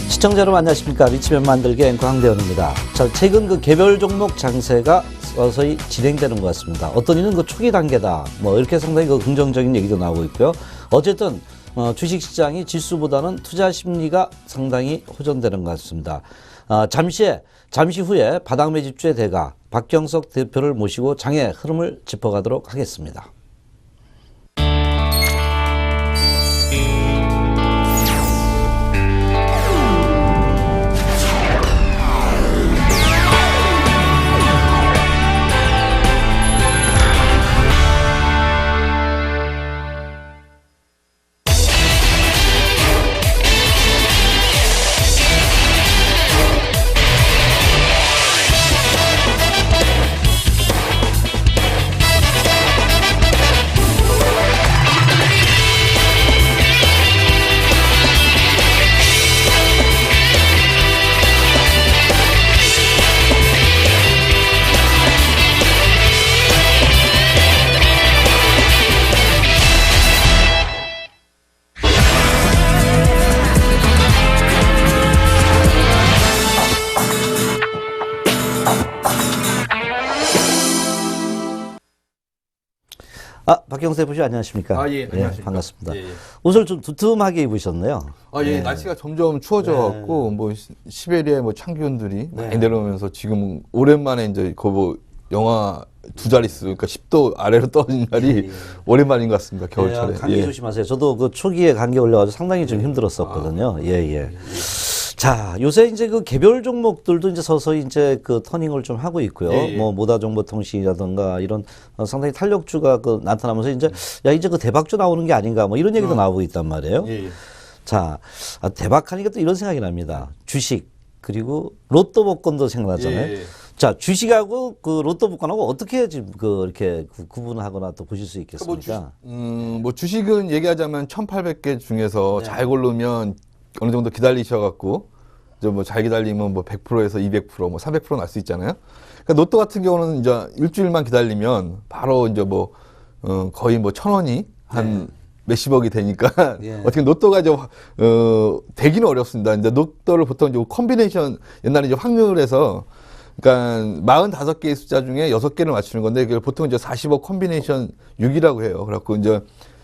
시청자 여러분 안녕하십니까. 리치면 만들기 앵커 황대현입니다. 자, 최근 그 개별 종목 장세가 서서히 진행되는 것 같습니다. 어떤 이는 그 초기 단계다. 뭐 이렇게 상당히 그 긍정적인 얘기도 나오고 있고요. 어쨌든 주식시장이 지수보다는 투자 심리가 상당히 호전되는 것 같습니다. 잠시 후에 바닥 매집주의 대가 박경석 대표를 모시고 장의 흐름을 짚어가도록 하겠습니다. 박경석 대표 안녕하십니까? 예, 안녕하십니까. 반갑습니다. 예. 옷을 좀 두툼하게 입으셨네요. 예, 날씨가 점점 추워져갖고, 뭐, 시베리아의 뭐 참기온들이 많이 내려오면서 지금 오랜만에 이제 뭐 영하 두 자릿수, 그러니까 10도 아래로 떨어진 날이 오랜만인 것 같습니다. 겨울철에. 감기 조심하세요. 저도 그 초기에 감기 걸려가지고 상당히 좀 힘들었었거든요. 자, 요새 이제 그 개별 종목들도 이제 서서히 이제 그 터닝을 좀 하고 있고요. 뭐 모다정보통신이라든가 이런 상당히 탄력주가 그 나타나면서 이제 이제 그 대박주 나오는 게 아닌가 뭐 이런 얘기도 나오고 있단 말이에요. 자, 대박하니까 또 이런 생각이 납니다. 주식 그리고 로또 복권도 생각나잖아요. 자, 주식하고 그 로또 복권하고 어떻게 지금 그 이렇게 구분하거나 또 보실 수 있겠습니까? 뭐 주식은 얘기하자면 1,800개 중에서 잘 고르면 어느 정도 기다리셔갖고, 이제 뭐 잘 기다리면 뭐 100%에서 200%, 뭐 300% 날 수 있잖아요. 그러니까 로또 같은 경우는 이제 일주일만 기다리면 바로 이제 뭐, 거의 뭐 1,000원이 한 몇십억이 되니까 어떻게 로또가 이제, 되기는 어렵습니다. 이제 로또를 보통 이제 콤비네이션, 옛날에 이제 확률에서 그러니까 45개의 숫자 중에 6개를 맞추는 건데, 그걸 보통 이제 40억 콤비네이션 6이라고 해요. 그래갖고 이제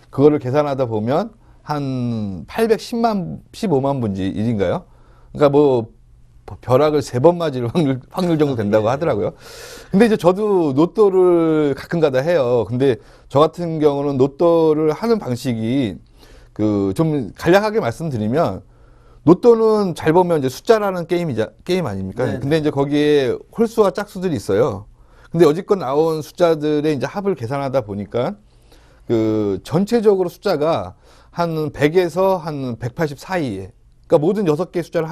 그거를 계산하다 보면 한 15만 분지 1인가요? 그러니까 뭐 벼락을 3번 맞을 확률 정도 된다고 하더라고요. 근데 이제 저도 로또를 가끔가다 해요. 근데 저 같은 경우는 로또를 하는 방식이 그 좀 간략하게 말씀드리면, 로또는 잘 보면 이제 숫자라는 게임 아닙니까? 근데 이제 거기에 홀수와 짝수들이 있어요. 근데 여지껏 나온 숫자들의 이제 합을 계산하다 보니까 그 전체적으로 숫자가 한 100에서 한 180 사이에, 그러니까 모든 6개의 숫자를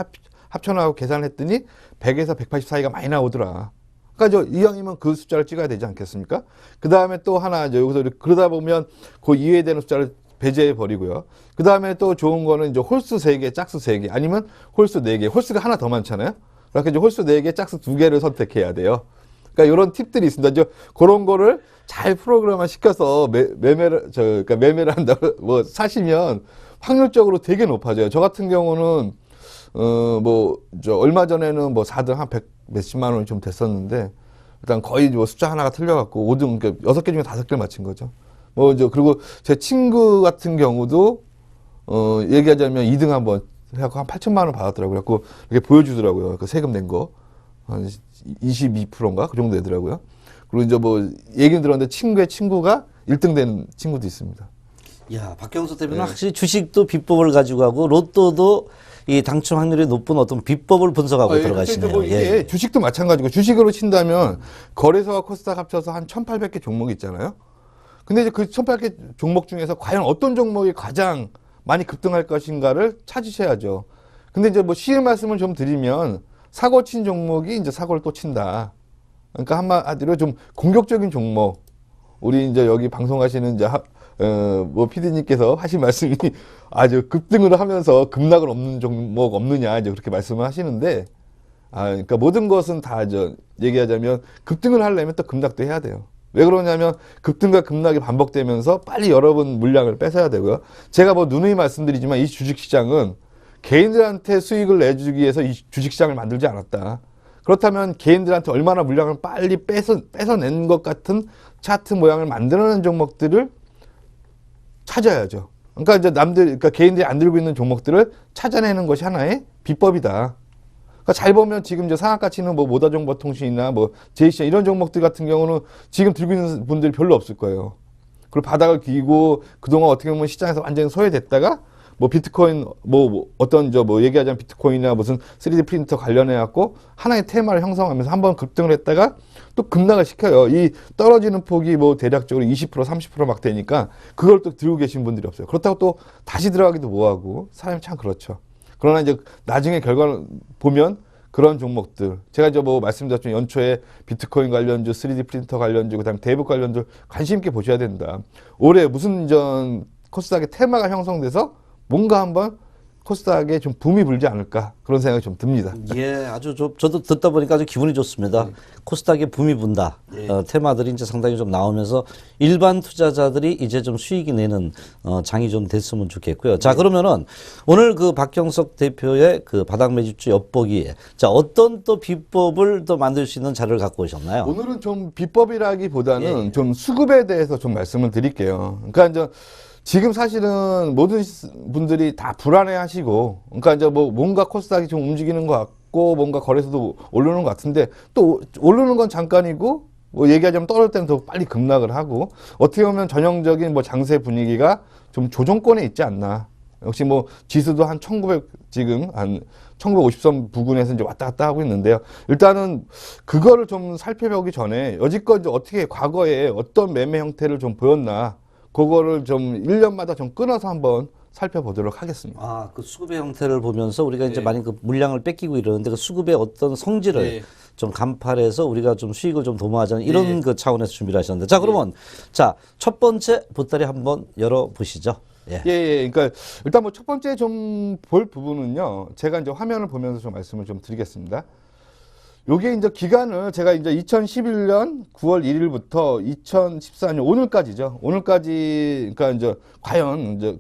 합쳐나가고 계산을 했더니 100에서 180 사이가 많이 나오더라. 그러니까 이왕이면 그 숫자를 찍어야 되지 않겠습니까? 그 다음에 또 하나, 여기서 그러다 보면 그 이해되는 숫자를 배제해 버리고요. 그 다음에 또 좋은 거는 이제 홀수 3개, 짝수 3개, 아니면 홀수 4개, 홀수가 하나 더 많잖아요? 그러니까 이제 홀수 4개, 짝수 2개를 선택해야 돼요. 그러니까 이런 팁들이 있습니다. 이제 그런 거를 잘 프로그램화 시켜서 그러니까 매매를 한다고 뭐 사시면 확률적으로 되게 높아져요. 저 같은 경우는 얼마 전에는 뭐 4등 한 100 몇십만 원이 좀 됐었는데, 일단 거의 뭐 숫자 하나가 틀려갖고 5등, 그러니까 6개 중에 5개를 맞힌 거죠. 그리고 제 친구 같은 경우도 얘기하자면 2등 한번 해갖고 한 8천만 원 받았더라고요. 그래갖고 이렇게 보여주더라고요. 그 세금 낸 거. 한 22%인가? 그 정도 되더라고요. 그리고 이제 뭐 얘기는 들었는데 친구의 친구가 1등 되는 친구도 있습니다. 야, 박경석 대표는 확실히 주식도 비법을 가지고 하고 로또도 이 당첨 확률이 높은 어떤 비법을 분석하고 들어가시네요. 뭐 이게 주식도 마찬가지고, 주식으로 친다면 거래소와 코스닥 합쳐서 한 1,800개 종목이 있잖아요. 근데 이제 그 1,800개 종목 중에서 과연 어떤 종목이 가장 많이 급등할 것인가를 찾으셔야죠. 근데 이제 뭐 쉬운 말씀을 좀 드리면, 사고 친 종목이 이제 사고를 또 친다. 그러니까 한마디로 좀 공격적인 종목. 우리 이제 여기 방송하시는 이제 PD님께서 하신 말씀이 아주 급등을 하면서 급락을 없는 종목 없느냐, 이제 그렇게 말씀을 하시는데, 그러니까 모든 것은 다 얘기하자면 급등을 하려면 또 급락도 해야 돼요. 왜 그러냐면 급등과 급락이 반복되면서 빨리 여러분 물량을 뺏어야 되고요. 제가 뭐 누누이 말씀드리지만 이 주식시장은 개인들한테 수익을 내주기 위해서 이 주식시장을 만들지 않았다. 그렇다면 개인들한테 얼마나 물량을 빨리 뺏어낸 것 같은 차트 모양을 만들어낸 종목들을 찾아야죠. 그러니까 이제 그러니까 개인들이 안 들고 있는 종목들을 찾아내는 것이 하나의 비법이다. 그러니까 잘 보면 지금 이제 상한가치는 뭐 모다정보통신이나 뭐 제이시아 이런 종목들 같은 경우는 지금 들고 있는 분들이 별로 없을 거예요. 그리고 바닥을 기고 그동안 어떻게 보면 시장에서 완전히 소외됐다가 뭐 비트코인 뭐 어떤 뭐 얘기하자면 비트코인이나 무슨 3D 프린터 관련해 갖고 하나의 테마를 형성하면서 한번 급등을 했다가 또 급락을 시켜요. 이 떨어지는 폭이 뭐 대략적으로 20% 30% 되니까 그걸 또 들고 계신 분들이 없어요. 그렇다고 또 다시 들어가기도 뭐하고 사람이 참 그렇죠. 그러나 이제 나중에 결과를 보면 그런 종목들 제가 이제 뭐 말씀드렸지만 연초에 비트코인 관련주, 3D 프린터 관련주, 그다음에 대북 관련주 관심 있게 보셔야 된다. 올해 무슨 코스닥의 테마가 형성돼서 뭔가 한번 코스닥에 좀 붐이 불지 않을까 그런 생각이 좀 듭니다. 예, 저도 듣다 보니까 아주 기분이 좋습니다. 코스닥에 붐이 분다. 테마들이 이제 상당히 좀 나오면서 일반 투자자들이 이제 좀 수익이 내는 장이 좀 됐으면 좋겠고요. 자, 그러면은 오늘 그 박경석 대표의 그 바닥 매집주 엿보기, 자, 어떤 또 비법을 또 만들 수 있는 자료를 갖고 오셨나요? 오늘은 좀 비법이라기보다는 좀 수급에 대해서 좀 말씀을 드릴게요. 그러니까 이제 지금 사실은 모든 분들이 다 불안해 하시고, 그러니까 이제 뭐 뭔가 코스닥이 좀 움직이는 것 같고, 뭔가 거래소도 오르는 것 같은데, 또 오르는 건 잠깐이고, 뭐 얘기하자면 떨어질 때는 더 빨리 급락을 하고, 어떻게 보면 전형적인 뭐 장세 분위기가 좀 조정권에 있지 않나. 역시 뭐 지수도 한 1950선 부근에서 이제 왔다 갔다 하고 있는데요. 일단은 그거를 좀 살펴보기 전에 여지껏 어떻게 과거에 어떤 매매 형태를 좀 보였나, 그거를 좀 1년마다 좀 끊어서 한번 살펴보도록 하겠습니다. 아, 그 수급의 형태를 보면서 우리가 이제 많이 그 물량을 뺏기고 이러는데 그 수급의 어떤 성질을 좀 간파해서 우리가 좀 수익을 좀 도모하자는 이런 그 차원에서 준비를 하셨는데. 자, 그러면 자, 첫 번째 보따리 한번 열어보시죠. 그러니까 일단 뭐 첫 번째 좀 볼 부분은요. 제가 이제 화면을 보면서 좀 말씀을 좀 드리겠습니다. 요게 이제 기간을 제가 이제 2011년 9월 1일부터 2014년 오늘까지죠. 오늘까지, 그러니까 이제 과연 이제,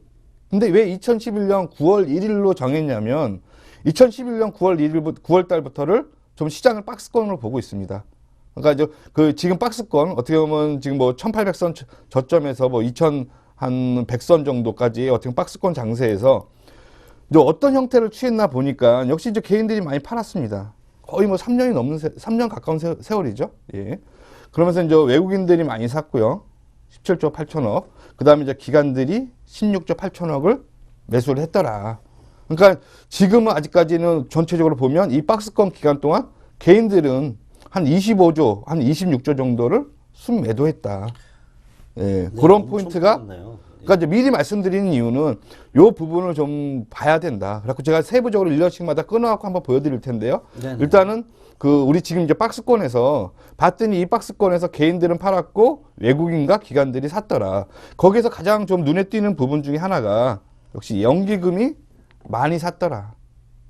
근데 왜 2011년 9월 1일로 정했냐면 2011년 9월 1일부터 9월 달부터를 좀 시장을 박스권으로 보고 있습니다. 그러니까 이제 그 지금 박스권 어떻게 보면 지금 뭐 1800선 저점에서 뭐 2100선 정도까지 어떻게 보면 박스권 장세에서 이제 어떤 형태를 취했나 보니까 역시 이제 개인들이 많이 팔았습니다. 거의 뭐 3년이 넘는 3년 가까운 세월이죠. 예. 그러면서 이제 외국인들이 많이 샀고요. 17조 8천억. 그다음에 이제 기관들이 16조 8천억을 매수를 했더라. 그러니까 지금은 아직까지는 전체적으로 보면 이 박스권 기간 동안 개인들은 한 25조, 한 26조 정도를 순매도했다. 예. 그런 포인트가 많네요. 그러니까 이제 미리 말씀드리는 이유는 요 부분을 좀 봐야 된다. 그래서 제가 세부적으로 1년씩마다 끊어갖고 한번 보여드릴 텐데요. 네네. 일단은 그 우리 지금 이제 박스권에서 봤더니 이 박스권에서 개인들은 팔았고 외국인과 기관들이 샀더라. 거기에서 가장 좀 눈에 띄는 부분 중에 하나가 역시 연기금이 많이 샀더라.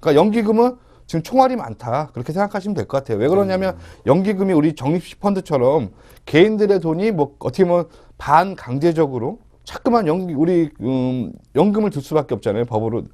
그러니까 연기금은 지금 총알이 많다. 그렇게 생각하시면 될 것 같아요. 왜 그러냐면 연기금이 우리 적립식 펀드처럼 개인들의 돈이 뭐 어떻게 보면 반강제적으로 자꾸만 연금을 들 수밖에 없잖아요. 법으로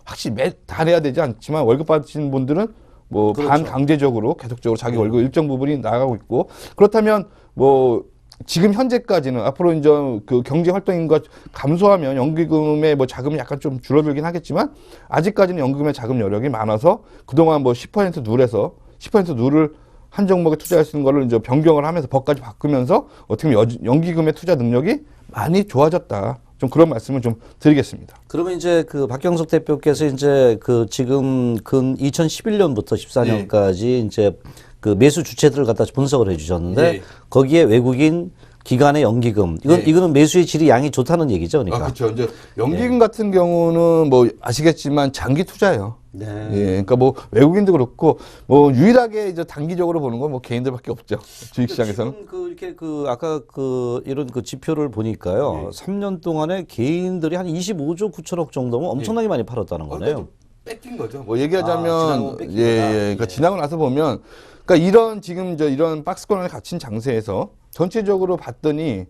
확실히 다 내야 되지 않지만 월급 받으시는 분들은 뭐 그렇죠. 반강제적으로 계속적으로 자기 월급 일정 부분이 나가고 있고 그렇다면 뭐 지금 현재까지는 앞으로 이제 그 경제 활동인과 감소하면 연기금의 뭐 자금이 약간 좀 줄어들긴 하겠지만 아직까지는 연금의 자금 여력이 많아서 그동안 뭐 10% 누에서 10% 누를 한 종목에 투자할 수 있는 거를 이제 변경을 하면서 법까지 바꾸면서 어떻게 보면 연기금의 투자 능력이 많이 좋아졌다. 좀 그런 말씀을 좀 드리겠습니다. 그러면 이제 그 박경석 대표께서 이제 그 지금 근 2011년부터 14년까지 이제 그 매수 주체들을 갖다 분석을 해주셨는데 거기에 외국인 기관의 연기금 이거는 매수의 질이 양이 좋다는 얘기죠, 그러니까. 그렇죠. 이제 연기금 같은 경우는 뭐 아시겠지만 장기 투자예요. 네. 예, 그러니까 뭐 외국인도 그렇고 뭐 유일하게 이제 단기적으로 보는 건 뭐 개인들밖에 없죠. 주식시장에서는. 지금 그 이렇게 그 아까 그 이런 그 지표를 보니까요, 3년 동안에 개인들이 한 25조 9천억 정도면 엄청나게 많이 팔았다는 거네요. 뺏긴 거죠. 뭐 얘기하자면 지나고 뺏긴 그러니까 지나고 나서 보면 그러니까 이런 지금 이런 박스권에 갇힌 장세에서 전체적으로 봤더니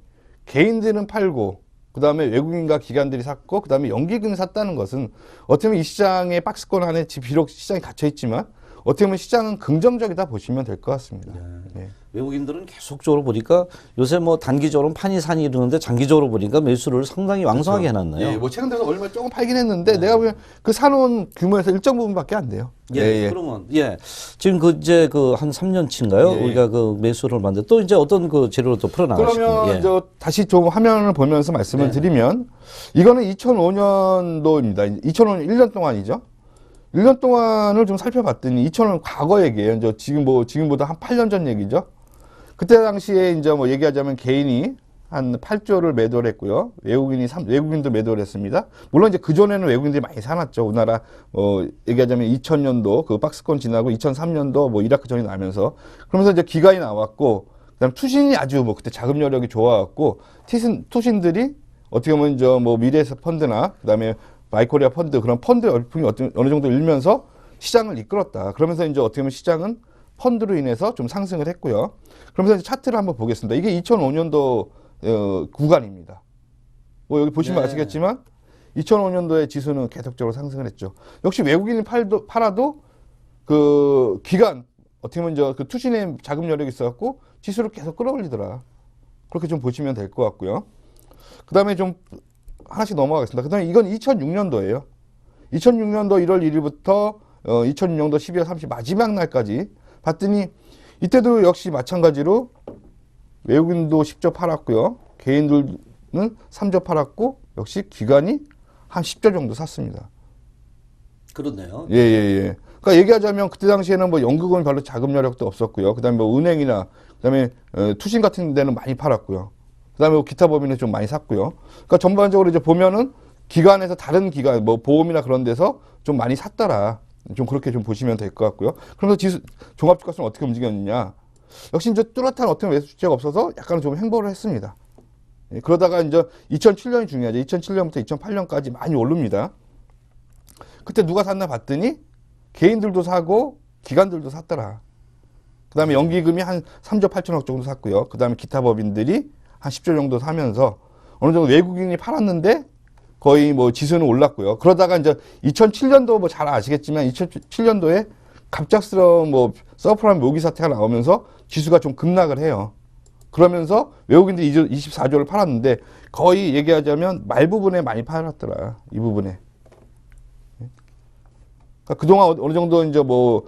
개인들은 팔고 그 다음에 외국인과 기관들이 샀고, 그 다음에 연기금이 샀다는 것은 어떻게 보면 이 시장의 박스권 안에 비록 시장이 갇혀 있지만 어떻게 보면 시장은 긍정적이다 보시면 될 것 같습니다. 예. 외국인들은 계속적으로 보니까 요새 뭐 단기적으로는 판이 산이 이러는데 장기적으로 보니까 매수를 상당히 왕성하게 해놨네요. 예, 뭐 최근 들어서 얼마 조금 팔긴 했는데 내가 보면 그 사놓은 규모에서 일정 부분밖에 안 돼요. 그러면 지금 그 이제 그 한 3년치인가요? 우리가 그 매수를 만들 또 이제 어떤 그 재료로 또 풀어나가시고. 그러면 저 다시 좀 화면을 보면서 말씀을 드리면 이거는 2005년도입니다. 2005년 1년 동안이죠. 1년 동안을 좀 살펴봤더니 2000년 과거 얘기예요. 이제 지금보다 한 8년 전 얘기죠. 그때 당시에 이제 뭐 얘기하자면 개인이 한 8조를 매도를 했고요. 외국인도 매도를 했습니다. 물론 이제 그전에는 외국인들이 많이 사놨죠. 우리나라, 얘기하자면 2000년도 그 박스권 지나고 2003년도 뭐 이라크 전이 나면서 그러면서 이제 기관이 나왔고, 그 다음 투신이 아주 뭐 그때 자금 여력이 좋아갖고, 투신들이 어떻게 보면 이제 뭐 미래에서 펀드나 그 다음에 마이코리아 펀드 그런 펀드 열풍이 어느 정도 일면서 시장을 이끌었다. 그러면서 이제 어떻게 보면 시장은 펀드로 인해서 좀 상승을 했고요. 그러면서 이제 차트를 한번 보겠습니다. 이게 2005년도 구간입니다. 뭐 여기 보시면 아시겠지만 2005년도에 지수는 계속적으로 상승을 했죠. 역시 외국인이 팔아도 그 기간 어떻게 보면 그 투신의 자금 여력이 있어갖고 지수를 계속 끌어올리더라. 그렇게 좀 보시면 될 것 같고요. 그 다음에 좀 하나씩 넘어가겠습니다. 그 다음에 이건 2006년도예요. 2006년도 1월 1일부터 2006년도 12월 30일 마지막 날까지 봤더니 이때도 역시 마찬가지로 외국인도 10조 팔았고요. 개인들은 3조 팔았고 역시 기관이 한 10조 정도 샀습니다. 그렇네요. 예. 그러니까 얘기하자면 그때 당시에는 뭐 연극은 별로 자금 여력도 없었고요. 그다음에 뭐 은행이나 그다음에 투신 같은 데는 많이 팔았고요. 그다음에 뭐 기타 법인에 좀 많이 샀고요. 그러니까 전반적으로 이제 보면은 기관에서 다른 기관 뭐 보험이나 그런 데서 좀 많이 샀더라. 좀 그렇게 좀 보시면 될 것 같고요. 그러면서 종합주가수는 어떻게 움직였느냐? 역시 이제 뚜렷한 어떤 매수 주체가 없어서 약간 좀 횡보를 했습니다. 예, 그러다가 이제 2007년이 중요하죠. 2007년부터 2008년까지 많이 오릅니다. 그때 누가 샀나 봤더니 개인들도 사고 기관들도 샀더라. 그 다음에 연기금이 한 3조 8천억 정도 샀고요. 그 다음에 기타 법인들이 한 10조 정도 사면서 어느 정도 외국인이 팔았는데 거의 뭐 지수는 올랐고요. 그러다가 이제 2007년도 뭐 잘 아시겠지만 2007년도에 갑작스러운 뭐 서프라임 모기 사태가 나오면서 지수가 좀 급락을 해요. 그러면서 외국인들이 24조를 팔았는데 거의 얘기하자면 말부분에 많이 팔았더라. 이 부분에. 그러니까 그동안 어느 정도 이제 뭐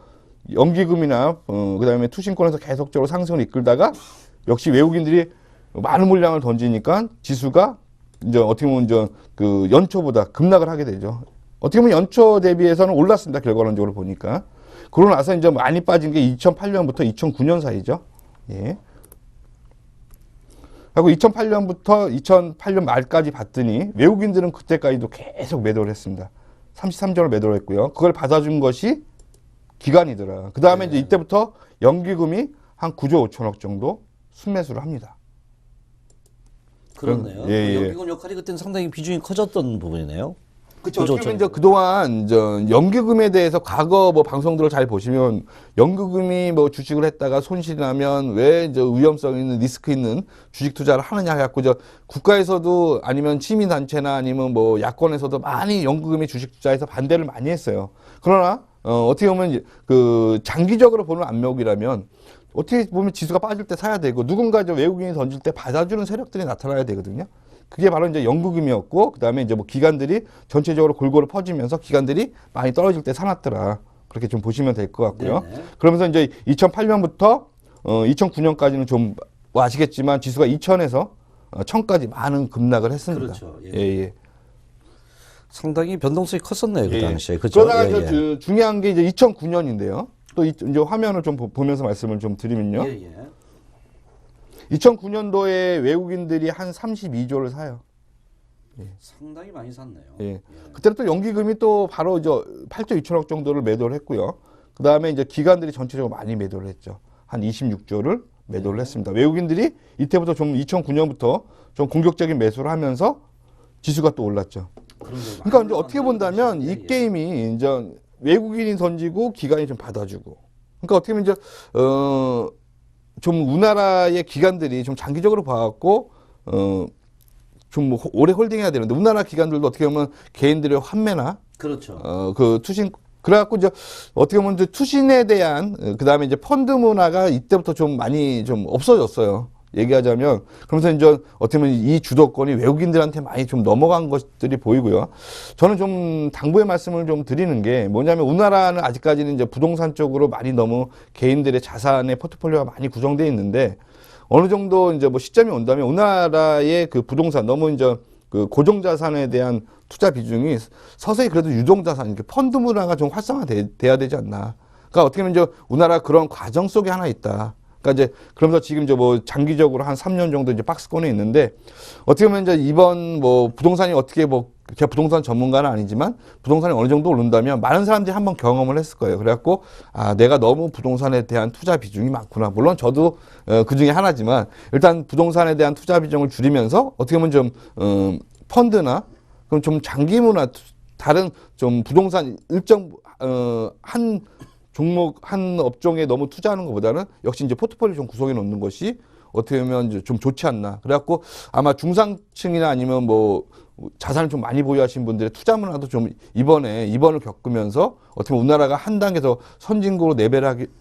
연기금이나 그다음에 투신권에서 계속적으로 상승을 이끌다가 역시 외국인들이 많은 물량을 던지니까 지수가 이제 어떻게 보면 이제 그 연초보다 급락을 하게 되죠. 어떻게 보면 연초 대비해서는 올랐습니다. 결과론적으로 보니까. 그러고 나서 이제 많이 빠진 게 2008년부터 2009년 사이죠. 예. 하고 2008년부터 2008년 말까지 봤더니 외국인들은 그때까지도 계속 매도를 했습니다. 33조를 매도를 했고요. 그걸 받아준 것이 기관이더라. 그 다음에 이제 이때부터 연기금이 한 9조 5천억 정도 순매수를 합니다. 그렇네요. 연기금 역할이 그때는 상당히 비중이 커졌던 부분이네요. 그렇죠. 어떻게 보면 이제 그동안 연기금에 대해서 과거 뭐 방송들을 잘 보시면 연기금이 뭐 주식을 했다가 손실이 나면 왜 이제 위험성 있는 리스크 있는 주식 투자를 하느냐 해갖고 국가에서도 아니면 시민단체나 아니면 뭐 야권에서도 많이 연기금이 주식 투자에서 반대를 많이 했어요. 그러나 어떻게 보면 그 장기적으로 보는 안목이라면 어떻게 보면 지수가 빠질 때 사야 되고 누군가 이제 외국인이 던질 때 받아주는 세력들이 나타나야 되거든요. 그게 바로 이제 연기금이었고, 그 다음에 이제 뭐 기관들이 전체적으로 골고루 퍼지면서 기관들이 많이 떨어질 때 사놨더라. 그렇게 좀 보시면 될 것 같고요. 네네. 그러면서 이제 2008년부터 2009년까지는 좀 아시겠지만 지수가 2000에서 1000까지 많은 급락을 했습니다. 그렇죠. 예. 상당히 변동성이 컸었네요. 그 당시에. 그렇죠. 그러다가 중요한 게 이제 2009년인데요. 또 이제 화면을 좀 보면서 말씀을 좀 드리면요. 2009년도에 외국인들이 한 32조를 사요. 예. 상당히 많이 샀네요. 예. 그때 또 연기금이 또 바로 8조 2천억 정도를 매도를 했고요. 그 다음에 이제 기관들이 전체적으로 많이 매도를 했죠. 한 26조를 매도를 했습니다. 외국인들이 이때부터 좀 2009년부터 좀 공격적인 매수를 하면서 지수가 또 올랐죠. 그러니까 이제 어떻게 본다면 이 게임이 이제 외국인이 던지고 기관이 좀 받아주고. 그러니까 어떻게 보면 이제 좀 우리나라의 기관들이 좀 장기적으로 봐갖고 좀 오래 홀딩해야 되는데 우리나라 기관들도 어떻게 보면 개인들의 환매나 그렇죠. 그 투신 그래갖고 이제 어떻게 보면 이제 투신에 대한 그다음에 이제 펀드 문화가 이때부터 좀 많이 좀 없어졌어요. 얘기하자면 그러면서 이제 어떻게 보면 이 주도권이 외국인들한테 많이 좀 넘어간 것들이 보이고요. 저는 좀 당부의 말씀을 좀 드리는 게 뭐냐면 우리나라는 아직까지는 이제 부동산 쪽으로 많이 너무 개인들의 자산의 포트폴리오가 많이 구성되어 있는데 어느 정도 이제 뭐 시점이 온다면 우리나라의 그 부동산 너무 이제 그 고정 자산에 대한 투자 비중이 서서히 그래도 유동 자산, 이렇게 펀드 문화가 좀 활성화돼야 되지 않나. 그러니까 어떻게 보면 이제 우리나라 그런 과정 속에 하나 있다. 그러니까 이제 그러면서 지금 이제 뭐 장기적으로 한 3년 정도 이제 박스권에 있는데 어떻게 보면 이제 이번 뭐 부동산이 어떻게 뭐 제가 부동산 전문가는 아니지만 부동산이 어느 정도 오른다면 많은 사람들이 한번 경험을 했을 거예요. 그래갖고 아 내가 너무 부동산에 대한 투자 비중이 많구나. 물론 저도 그 중에 하나지만 일단 부동산에 대한 투자 비중을 줄이면서 어떻게 보면 좀 펀드나 그럼 좀 장기문화 다른 좀 부동산 일정 한 종목 한 업종에 너무 투자하는 것보다는 역시 이제 포트폴리오 좀 구성해 놓는 것이 어떻게 보면 이제 좀 좋지 않나. 그래갖고 아마 중상층이나 아니면 뭐 자산을 좀 많이 보유하신 분들의 투자 문화도 좀 이번을 겪으면서 어떻게 보면 우리나라가 한 단계 더 선진국으로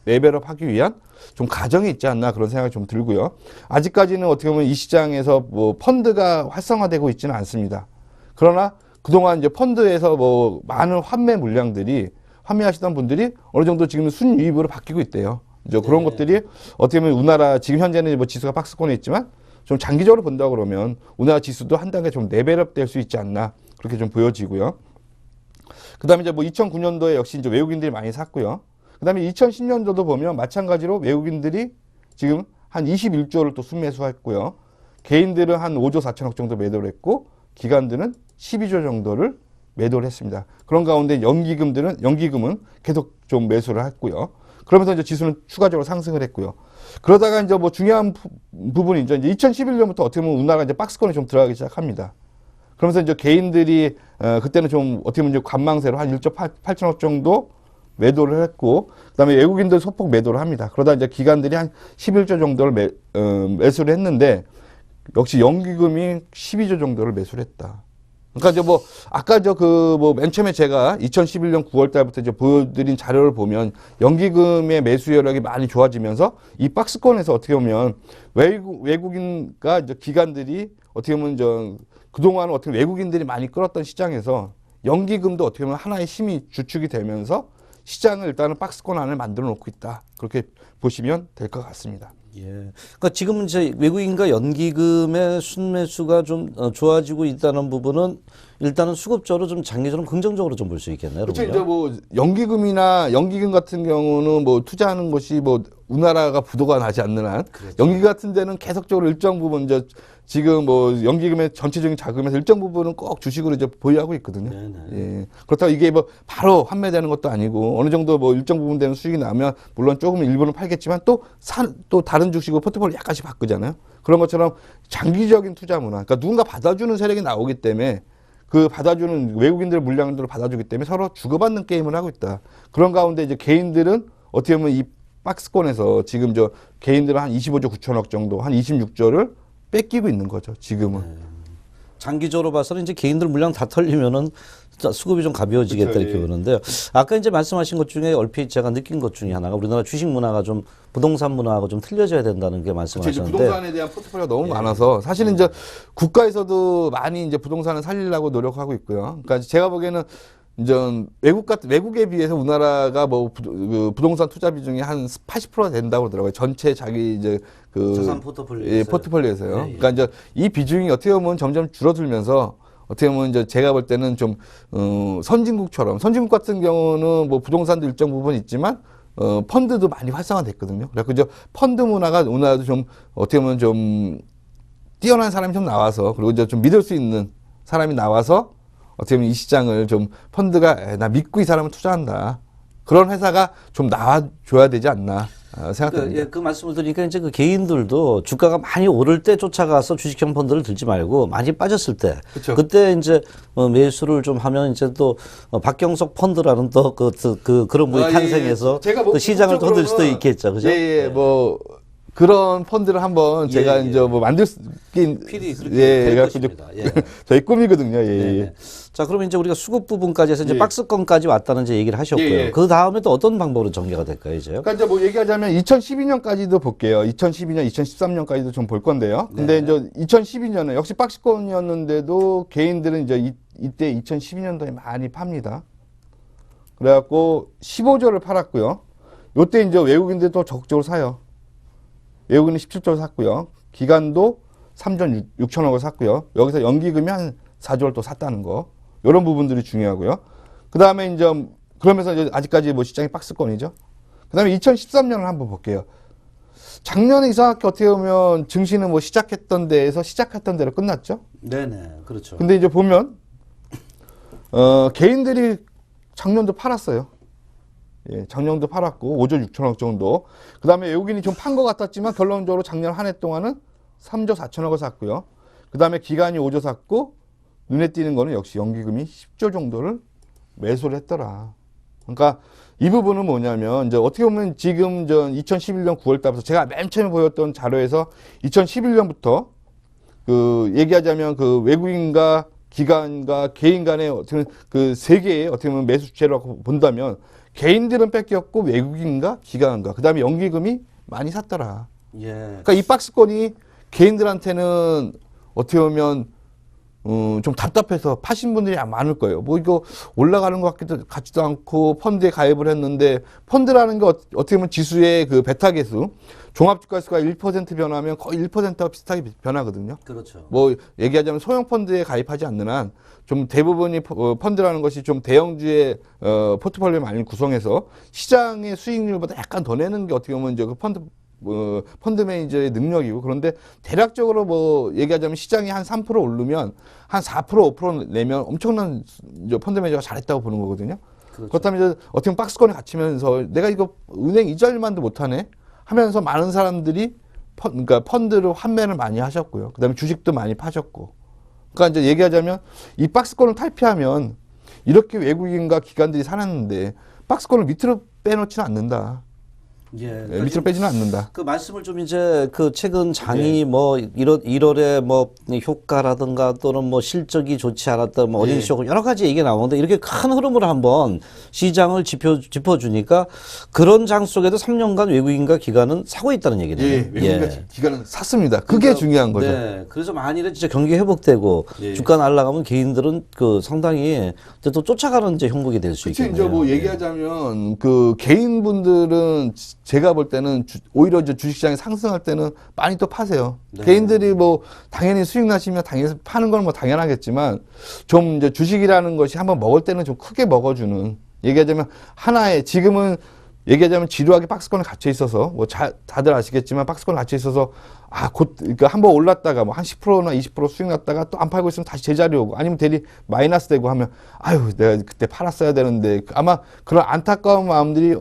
레벨업하기 위한 좀 과정이 있지 않나 그런 생각이 좀 들고요. 아직까지는 어떻게 보면 이 시장에서 뭐 펀드가 활성화되고 있지는 않습니다. 그러나 그동안 이제 펀드에서 뭐 많은 환매 물량들이 환매하시던 분들이 어느 정도 지금 순유입으로 바뀌고 있대요. 이제 그런 것들이 어떻게 보면 우리나라 지금 현재는 뭐 지수가 박스권에 있지만 좀 장기적으로 본다 그러면 우리나라 지수도 한 단계 좀 레벨업 될 수 있지 않나 그렇게 좀 보여지고요. 그다음에 이제 뭐 2009년도에 역시 이제 외국인들이 많이 샀고요. 그다음에 2010년도도 보면 마찬가지로 외국인들이 지금 한 21조를 또 순매수했고요. 개인들은 한 5조 4천억 정도 매도를 했고 기관들은 12조 정도를 매도를 했습니다. 그런 가운데 연기금은 계속 좀 매수를 했고요. 그러면서 이제 지수는 추가적으로 상승을 했고요. 그러다가 이제 뭐 중요한 부분이죠. 이제 2011년부터 어떻게 보면 우리나라가 이제 박스권에 좀 들어가기 시작합니다. 그러면서 이제 개인들이 그때는 좀 어떻게 보면 이제 관망세로 한 1조 8천억 정도 매도를 했고, 그다음에 외국인들 소폭 매도를 합니다. 그러다 이제 기관들이 한 11조 정도를 매수를 했는데 역시 연기금이 12조 정도를 매수를 했다. 그러니까 이제 뭐 아까 맨 처음에 제가 2011년 9월 달부터 이제 보여드린 자료를 보면 연기금의 매수 여력이 많이 좋아지면서 이 박스권에서 어떻게 보면 외국인과 이제 기관들이 어떻게 보면 그동안 어떻게 외국인들이 많이 끌었던 시장에서 연기금도 어떻게 보면 하나의 힘이 주축이 되면서 시장을 일단은 박스권 안에 만들어 놓고 있다. 그렇게 보시면 될 것 같습니다. 예. 그러니까 지금은 이제 외국인과 연기금의 순매수가 좀 좋아지고 있다는 부분은 일단은 수급적으로 좀 장기적으로 긍정적으로 좀 볼 수 있겠네요. 그렇죠. 이제 뭐 연기금 같은 경우는 뭐 투자하는 것이 뭐 우리나라가 부도가 나지 않는 한 그렇죠. 연기금 같은 데는 계속적으로 일정 부분 이제 지금 뭐 연기금의 전체적인 자금에서 일정 부분은 꼭 주식으로 이제 보유하고 있거든요. 네네. 예. 그렇다고 이게 뭐 바로 환매되는 것도 아니고 어느 정도 뭐 일정 부분 되는 수익이 나면 물론 조금 일부는 팔겠지만 또 다른 주식으로 포트폴리오 약간씩 바꾸잖아요. 그런 것처럼 장기적인 투자 문화. 그러니까 누군가 받아주는 세력이 나오기 때문에 그 받아주는 외국인들 물량들을 받아주기 때문에 서로 주고받는 게임을 하고 있다. 그런 가운데 이제 개인들은 어떻게 보면 이 박스권에서 지금 개인들은 한 25조 9천억 정도, 한 26조를 뺏기고 있는 거죠, 지금은. 장기적으로 봐서는 이제 개인들 물량 다 털리면은 수급이 좀 가벼워지겠다 그렇죠, 이렇게 예. 보는데요. 아까 이제 말씀하신 것 중에 얼핏 제가 느낀 것 중에 하나가 우리나라 주식 문화가 좀 부동산 문화하고 좀 틀려져야 된다는 게 말씀하셨는데. 부동산에 대한 포트폴리오가 너무 많아서 사실은 이제 국가에서도 많이 이제 부동산을 살리려고 노력하고 있고요. 그러니까 제가 보기에는 이제 외국에 비해서 우리나라가 뭐 부동산 투자 비중이 한 80% 된다고 그러더라고요. 전체 자기 이제 자산 포트폴리오에서요. 예, 포트폴리오에서요. 예, 예. 그러니까 이제 이 비중이 어떻게 보면 점점 줄어들면서 어떻게 보면 이제 제가 볼 때는 좀 선진국 같은 경우는 뭐 부동산도 일정 부분 있지만 펀드도 많이 활성화됐거든요. 그래서 이제 펀드 문화가 우리나라도 좀 어떻게 보면 좀 뛰어난 사람이 좀 나와서 그리고 이제 좀 믿을 수 있는 사람이 나와서 어떻게 보면 이 시장을 좀 펀드가 나 믿고 이 사람을 투자한다. 그런 회사가 좀 나와줘야 되지 않나 생각됩니다. 그 말씀을 드리니까 이제 그 개인들도 주가가 많이 오를 때 쫓아가서 주식형 펀드를 들지 말고 많이 빠졌을 때 그쵸. 그때 이제 매수를 좀 하면 이제 또 박경석 펀드라는 그런 분이 탄생해서 제가 또 시장을 더 들 수도 그쪽으로는 있겠죠. 그죠? 예, 뭐 그런 펀드를 한번 제가 이제 뭐 만들 수 있긴 필히 그렇게 될 그래갖고 것입니다. 저희 꿈이거든요. 예. 네네. 자, 그러면 이제 우리가 수급 부분까지 해서 이제 예. 박스권까지 왔다는 이제 얘기를 하셨고요. 예. 그 다음에 또 어떤 방법으로 전개가 될까요, 이제? 그러니까 이제 뭐 얘기하자면 2012년까지도 볼게요. 2012년, 2013년까지도 좀 볼 건데요. 근데 이제 2012년에 역시 박스권이었는데도 개인들은 이제 이때 2012년도에 많이 팝니다. 그래갖고 15조를 팔았고요. 요때 이제 외국인들도 적극적으로 사요. 외국인이 17조를 샀고요. 기관도 3조 6천억을 샀고요. 여기서 연기금이 한 4조를 또 샀다는 거. 이런 부분들이 중요하고요. 그 다음에 이제 그러면서 이제 아직까지 뭐 시장이 박스권이죠. 그 다음에 2013년을 한번 볼게요. 작년에 이상하게 어떻게 보면 증시는 뭐 시작했던 대로 끝났죠. 네네, 그렇죠. 근데 이제 보면, 개인들이 작년도 팔았어요. 예, 작년도 팔았고, 5조 6천억 정도. 그 다음에 외국인이 좀 판 것 같았지만, 결론적으로 작년 한 해 동안은 3조 4천억을 샀고요. 그 다음에 기관이 5조 샀고, 눈에 띄는 거는 역시 연기금이 10조 정도를 매수를 했더라. 그러니까 이 부분은 뭐냐면, 이제 어떻게 보면 지금 2011년 9월 달부터 제가 맨 처음에 보였던 자료에서 2011년부터 얘기하자면 외국인과 기관과 개인 간의 어떻게 보면 세 개의 어떻게 보면 매수 주체라고 본다면 개인들은 뺏겼고 외국인과 기관과 그다음에 연기금이 많이 샀더라. 예. 그러니까 이 박스권이 개인들한테는 어떻게 보면 좀 답답해서 파신 분들이 많을 거예요. 뭐 이거 올라가는 것 같지도 않고 펀드에 가입을 했는데 펀드라는 게 어떻게 보면 지수의 베타 계수 종합주가수가 1% 변하면 거의 1%와 비슷하게 변하거든요. 그렇죠. 뭐 얘기하자면 소형 펀드에 가입하지 않는 한 좀 대부분이 펀드라는 것이 좀 대형주의 포트폴리오 많이 구성해서 시장의 수익률보다 약간 더 내는 게 어떻게 보면 이제 펀드 매니저의 능력이고 그런데 대략적으로 뭐 얘기하자면 시장이 한 3% 오르면 한 4% 5% 내면 엄청난 이제 펀드 매니저가 잘했다고 보는 거거든요. 그렇죠. 그렇다면 이제 어떻게 보면 박스권에 갇히면서 내가 이거 은행 이자율만도 못하네 하면서 많은 사람들이 그러니까 펀드를 환매를 많이 하셨고요. 그다음에 주식도 많이 파셨고. 그러니까 이제 얘기하자면 이 박스권을 탈피하면 이렇게 외국인과 기관들이 살았는데 박스권을 밑으로 빼놓지는 않는다. 예. 네, 밑으로 빼지는 않는다. 그 말씀을 좀 이제 최근 장이 뭐 1월에 뭐 효과라든가 또는 뭐 실적이 좋지 않았다 뭐 어닝 쇼크 여러 가지 얘기가 나오는데 이렇게 큰 흐름을 한번 시장을 짚어주니까 그런 장 속에도 3년간 외국인과 기관은 사고 있다는 얘기네요. 예, 외국인과 기관은 샀습니다. 그게 중요한 거죠. 네. 그래서 만일에 진짜 경기 회복되고 주가 날아가면 개인들은 상당히 이제 또 쫓아가는 이제 형국이 될 수 있겠네요. 이제 뭐 얘기하자면 개인분들은 제가 볼 때는 오히려 이제 주식시장이 상승할 때는 많이 또 파세요. 네. 개인들이 뭐 당연히 수익 나시면 당연히 파는 건 뭐 당연하겠지만 좀 이제 주식이라는 것이 한번 먹을 때는 좀 크게 먹어주는 얘기하자면 하나의 지금은 얘기하자면 지루하게 박스권에 갇혀 있어서 뭐 다들 아시겠지만 박스권에 갇혀 있어서 그러니까 한번 올랐다가 뭐 한 10%나 20% 수익 났다가 또 안 팔고 있으면 다시 제자리 오고 아니면 대리 마이너스 되고 하면 내가 그때 팔았어야 되는데 아마 그런 안타까운 마음들이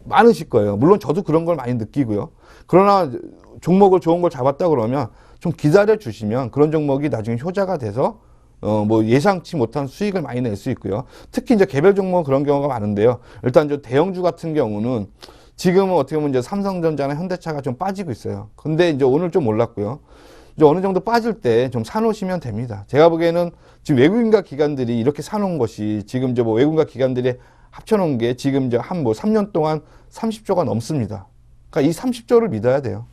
많으실 거예요. 물론 저도 그런 걸 많이 느끼고요. 그러나 종목을 좋은 걸 잡았다 그러면 좀 기다려 주시면 그런 종목이 나중에 효자가 돼서 뭐 예상치 못한 수익을 많이 낼 수 있고요. 특히 이제 개별 종목은 그런 경우가 많은데요. 일단 이제 대형주 같은 경우는 지금은 어떻게 보면 이제 삼성전자나 현대차가 좀 빠지고 있어요. 근데 이제 오늘 좀 올랐고요. 이제 어느 정도 빠질 때 좀 사놓으시면 됩니다. 제가 보기에는 지금 외국인과 기관들이 이렇게 사놓은 것이 지금 이제 뭐 외국인과 기관들이 합쳐놓은 게 지금 이제 한 3년 동안 30조가 넘습니다. 그러니까 이 30조를 믿어야 돼요.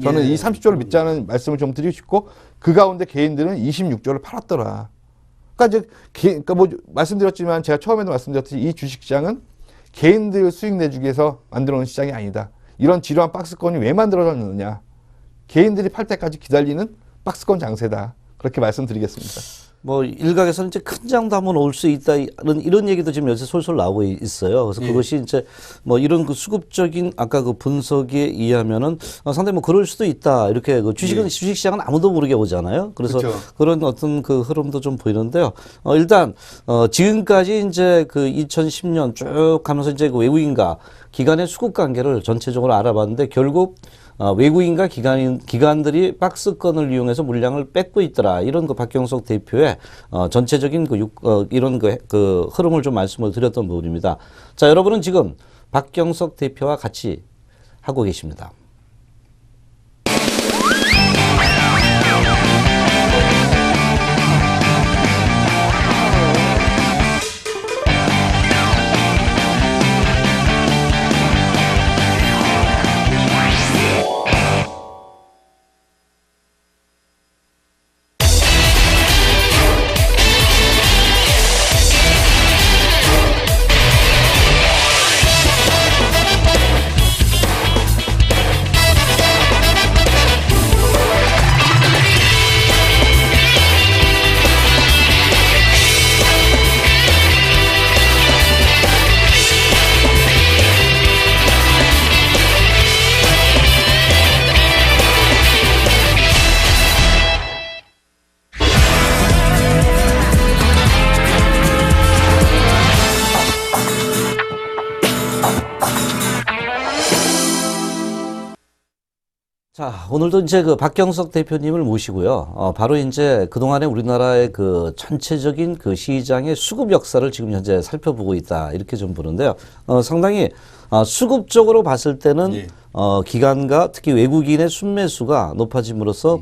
저는 이 30조를 믿자는 말씀을 좀 드리고 싶고 그 가운데 개인들은 26조를 팔았더라. 그러니까 이제 그러니까 뭐 말씀드렸지만 제가 처음에도 말씀드렸듯이 이 주식시장은 개인들 수익 내주기 위해서 만들어 놓은 시장이 아니다. 이런 지루한 박스권이 왜 만들어졌느냐. 개인들이 팔 때까지 기다리는 박스권 장세다. 그렇게 말씀드리겠습니다. 뭐 일각에서는 이제 큰 장도 한번 올 수 있다 이런 얘기도 지금 요새 솔솔 나오고 있어요. 그래서 그것이 이제 뭐 이런 수급적인 아까 분석에 의하면은 상당히 뭐 그럴 수도 있다 이렇게 주식은 주식시장은 아무도 모르게 오잖아요. 그래서 그렇죠. 그런 어떤 흐름도 좀 보이는데요. 일단 지금까지 이제 2010년 쭉 가면서 이제 외국인과 기관의 수급 관계를 전체적으로 알아봤는데 결국 외국인과 기관들이 박스권을 이용해서 물량을 뺏고 있더라. 이런 박경석 대표의 전체적인 이런 흐름을 좀 말씀을 드렸던 부분입니다. 자, 여러분은 지금 박경석 대표와 같이 하고 계십니다. 자, 오늘도 이제 그 박경석 대표님을 모시고요. 바로 이제 그동안에 우리나라의 그 전체적인 그 시장의 수급 역사를 지금 현재 살펴보고 있다. 이렇게 좀 보는데요. 상당히 수급적으로 봤을 때는 예. 기관과 특히 외국인의 순매수가 높아짐으로써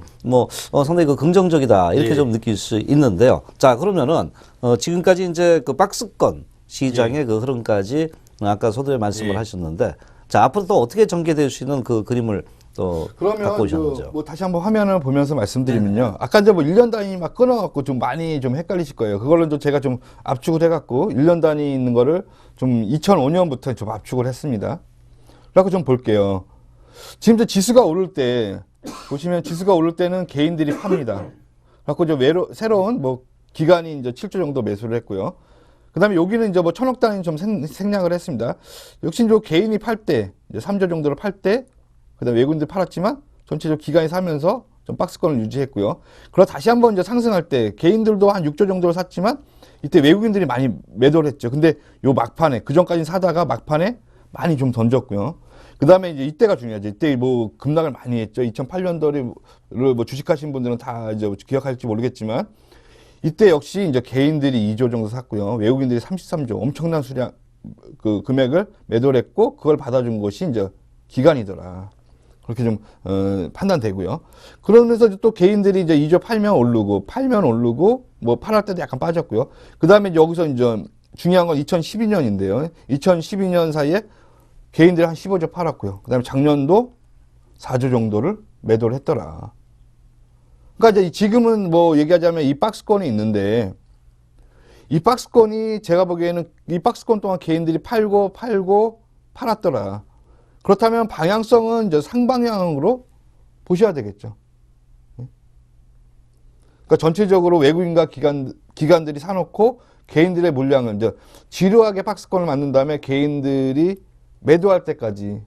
상당히 그 긍정적이다. 이렇게 예. 좀 느낄 수 있는데요. 자, 그러면은 지금까지 이제 그 박스권 시장의 그 흐름까지 아까 서두에 말씀을 예. 하셨는데 자, 앞으로 또 어떻게 전개될 수 있는 그 그림을 또 갖고 그러면 오셨는지요? 뭐 다시 한번 화면을 보면서 말씀드리면요. 아까 이제 뭐 1년 단위 막 끊어갖고 좀 많이 좀 헷갈리실 거예요. 그걸로 좀 제가 좀 압축을 해갖고 1년 단위 있는 거를 좀 2005년부터 좀 압축을 했습니다. 그래갖고 좀 볼게요. 지금 이제 지수가 오를 때 보시면 지수가 오를 때는 개인들이 팝니다. 그래갖고 이제 새로운 뭐 기관이 이제 7조 정도 매수를 했고요. 그 다음에 여기는 이제 뭐 1000억 단위 좀 생략을 했습니다. 역시 이제 개인이 팔 때, 이제 3조 정도를 팔 때, 그 다음에 외국인들이 팔았지만 전체적으로 기관이 사면서 좀 박스권을 유지했고요. 그러다 다시 한번 이제 상승할 때 개인들도 한 6조 정도를 샀지만 이때 외국인들이 많이 매도를 했죠. 근데 요 막판에, 그 전까지는 사다가 막판에 많이 좀 던졌고요. 그 다음에 이제 이때가 중요하죠. 이때 뭐 급락을 많이 했죠. 2008년도를 뭐 주식하신 분들은 다 이제 기억할지 모르겠지만 이때 역시 이제 개인들이 2조 정도 샀고요. 외국인들이 33조 엄청난 수량 그 금액을 매도를 했고 그걸 받아준 것이 이제 기관이더라. 그렇게 좀 판단되고요. 그러면서 또 개인들이 이제 2조 팔면 오르고 뭐 팔할 때도 약간 빠졌고요. 그 다음에 여기서 이제 중요한 건 2012년인데요. 2012년 사이에 개인들이 한 15조 팔았고요. 그 다음에 작년도 4조 정도를 매도를 했더라. 그러니까 이제 지금은 뭐 얘기하자면 이 박스권이 있는데 이 박스권이 제가 보기에는 이 박스권 동안 개인들이 팔고 팔았더라. 그렇다면 방향성은 이제 상방향으로 보셔야 되겠죠. 그러니까 전체적으로 외국인과 기관들이 사놓고 개인들의 물량을 이제 지루하게 박스권을 만든 다음에 개인들이 매도할 때까지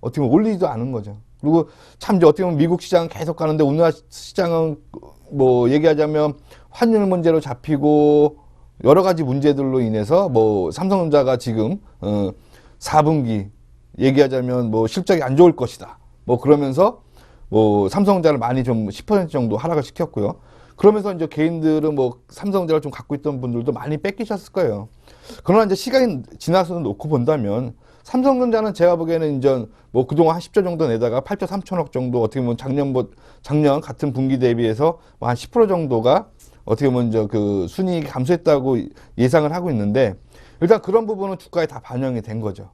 어떻게 보면 올리지도 않은 거죠. 그리고 참 이제 어떻게 보면 미국 시장은 계속 가는데 우리나라 시장은 뭐 얘기하자면 환율 문제로 잡히고 여러 가지 문제들로 인해서 뭐 삼성전자가 지금 4분기 얘기하자면 뭐 실적이 안 좋을 것이다. 뭐 그러면서 뭐 삼성전자를 많이 좀 10% 정도 하락을 시켰고요. 그러면서 이제 개인들은 뭐 삼성전자를 좀 갖고 있던 분들도 많이 뺏기셨을 거예요. 그러나 이제 시간이 지나서 놓고 본다면 삼성전자는 제가 보기에는 이제 뭐 그동안 한 10조 정도 내다가 8조 3천억 정도 어떻게 보면 작년 같은 분기 대비해서 뭐 한 10% 정도가 어떻게 보면 이제 그 순이익이 감소했다고 예상을 하고 있는데 일단 그런 부분은 주가에 다 반영이 된 거죠.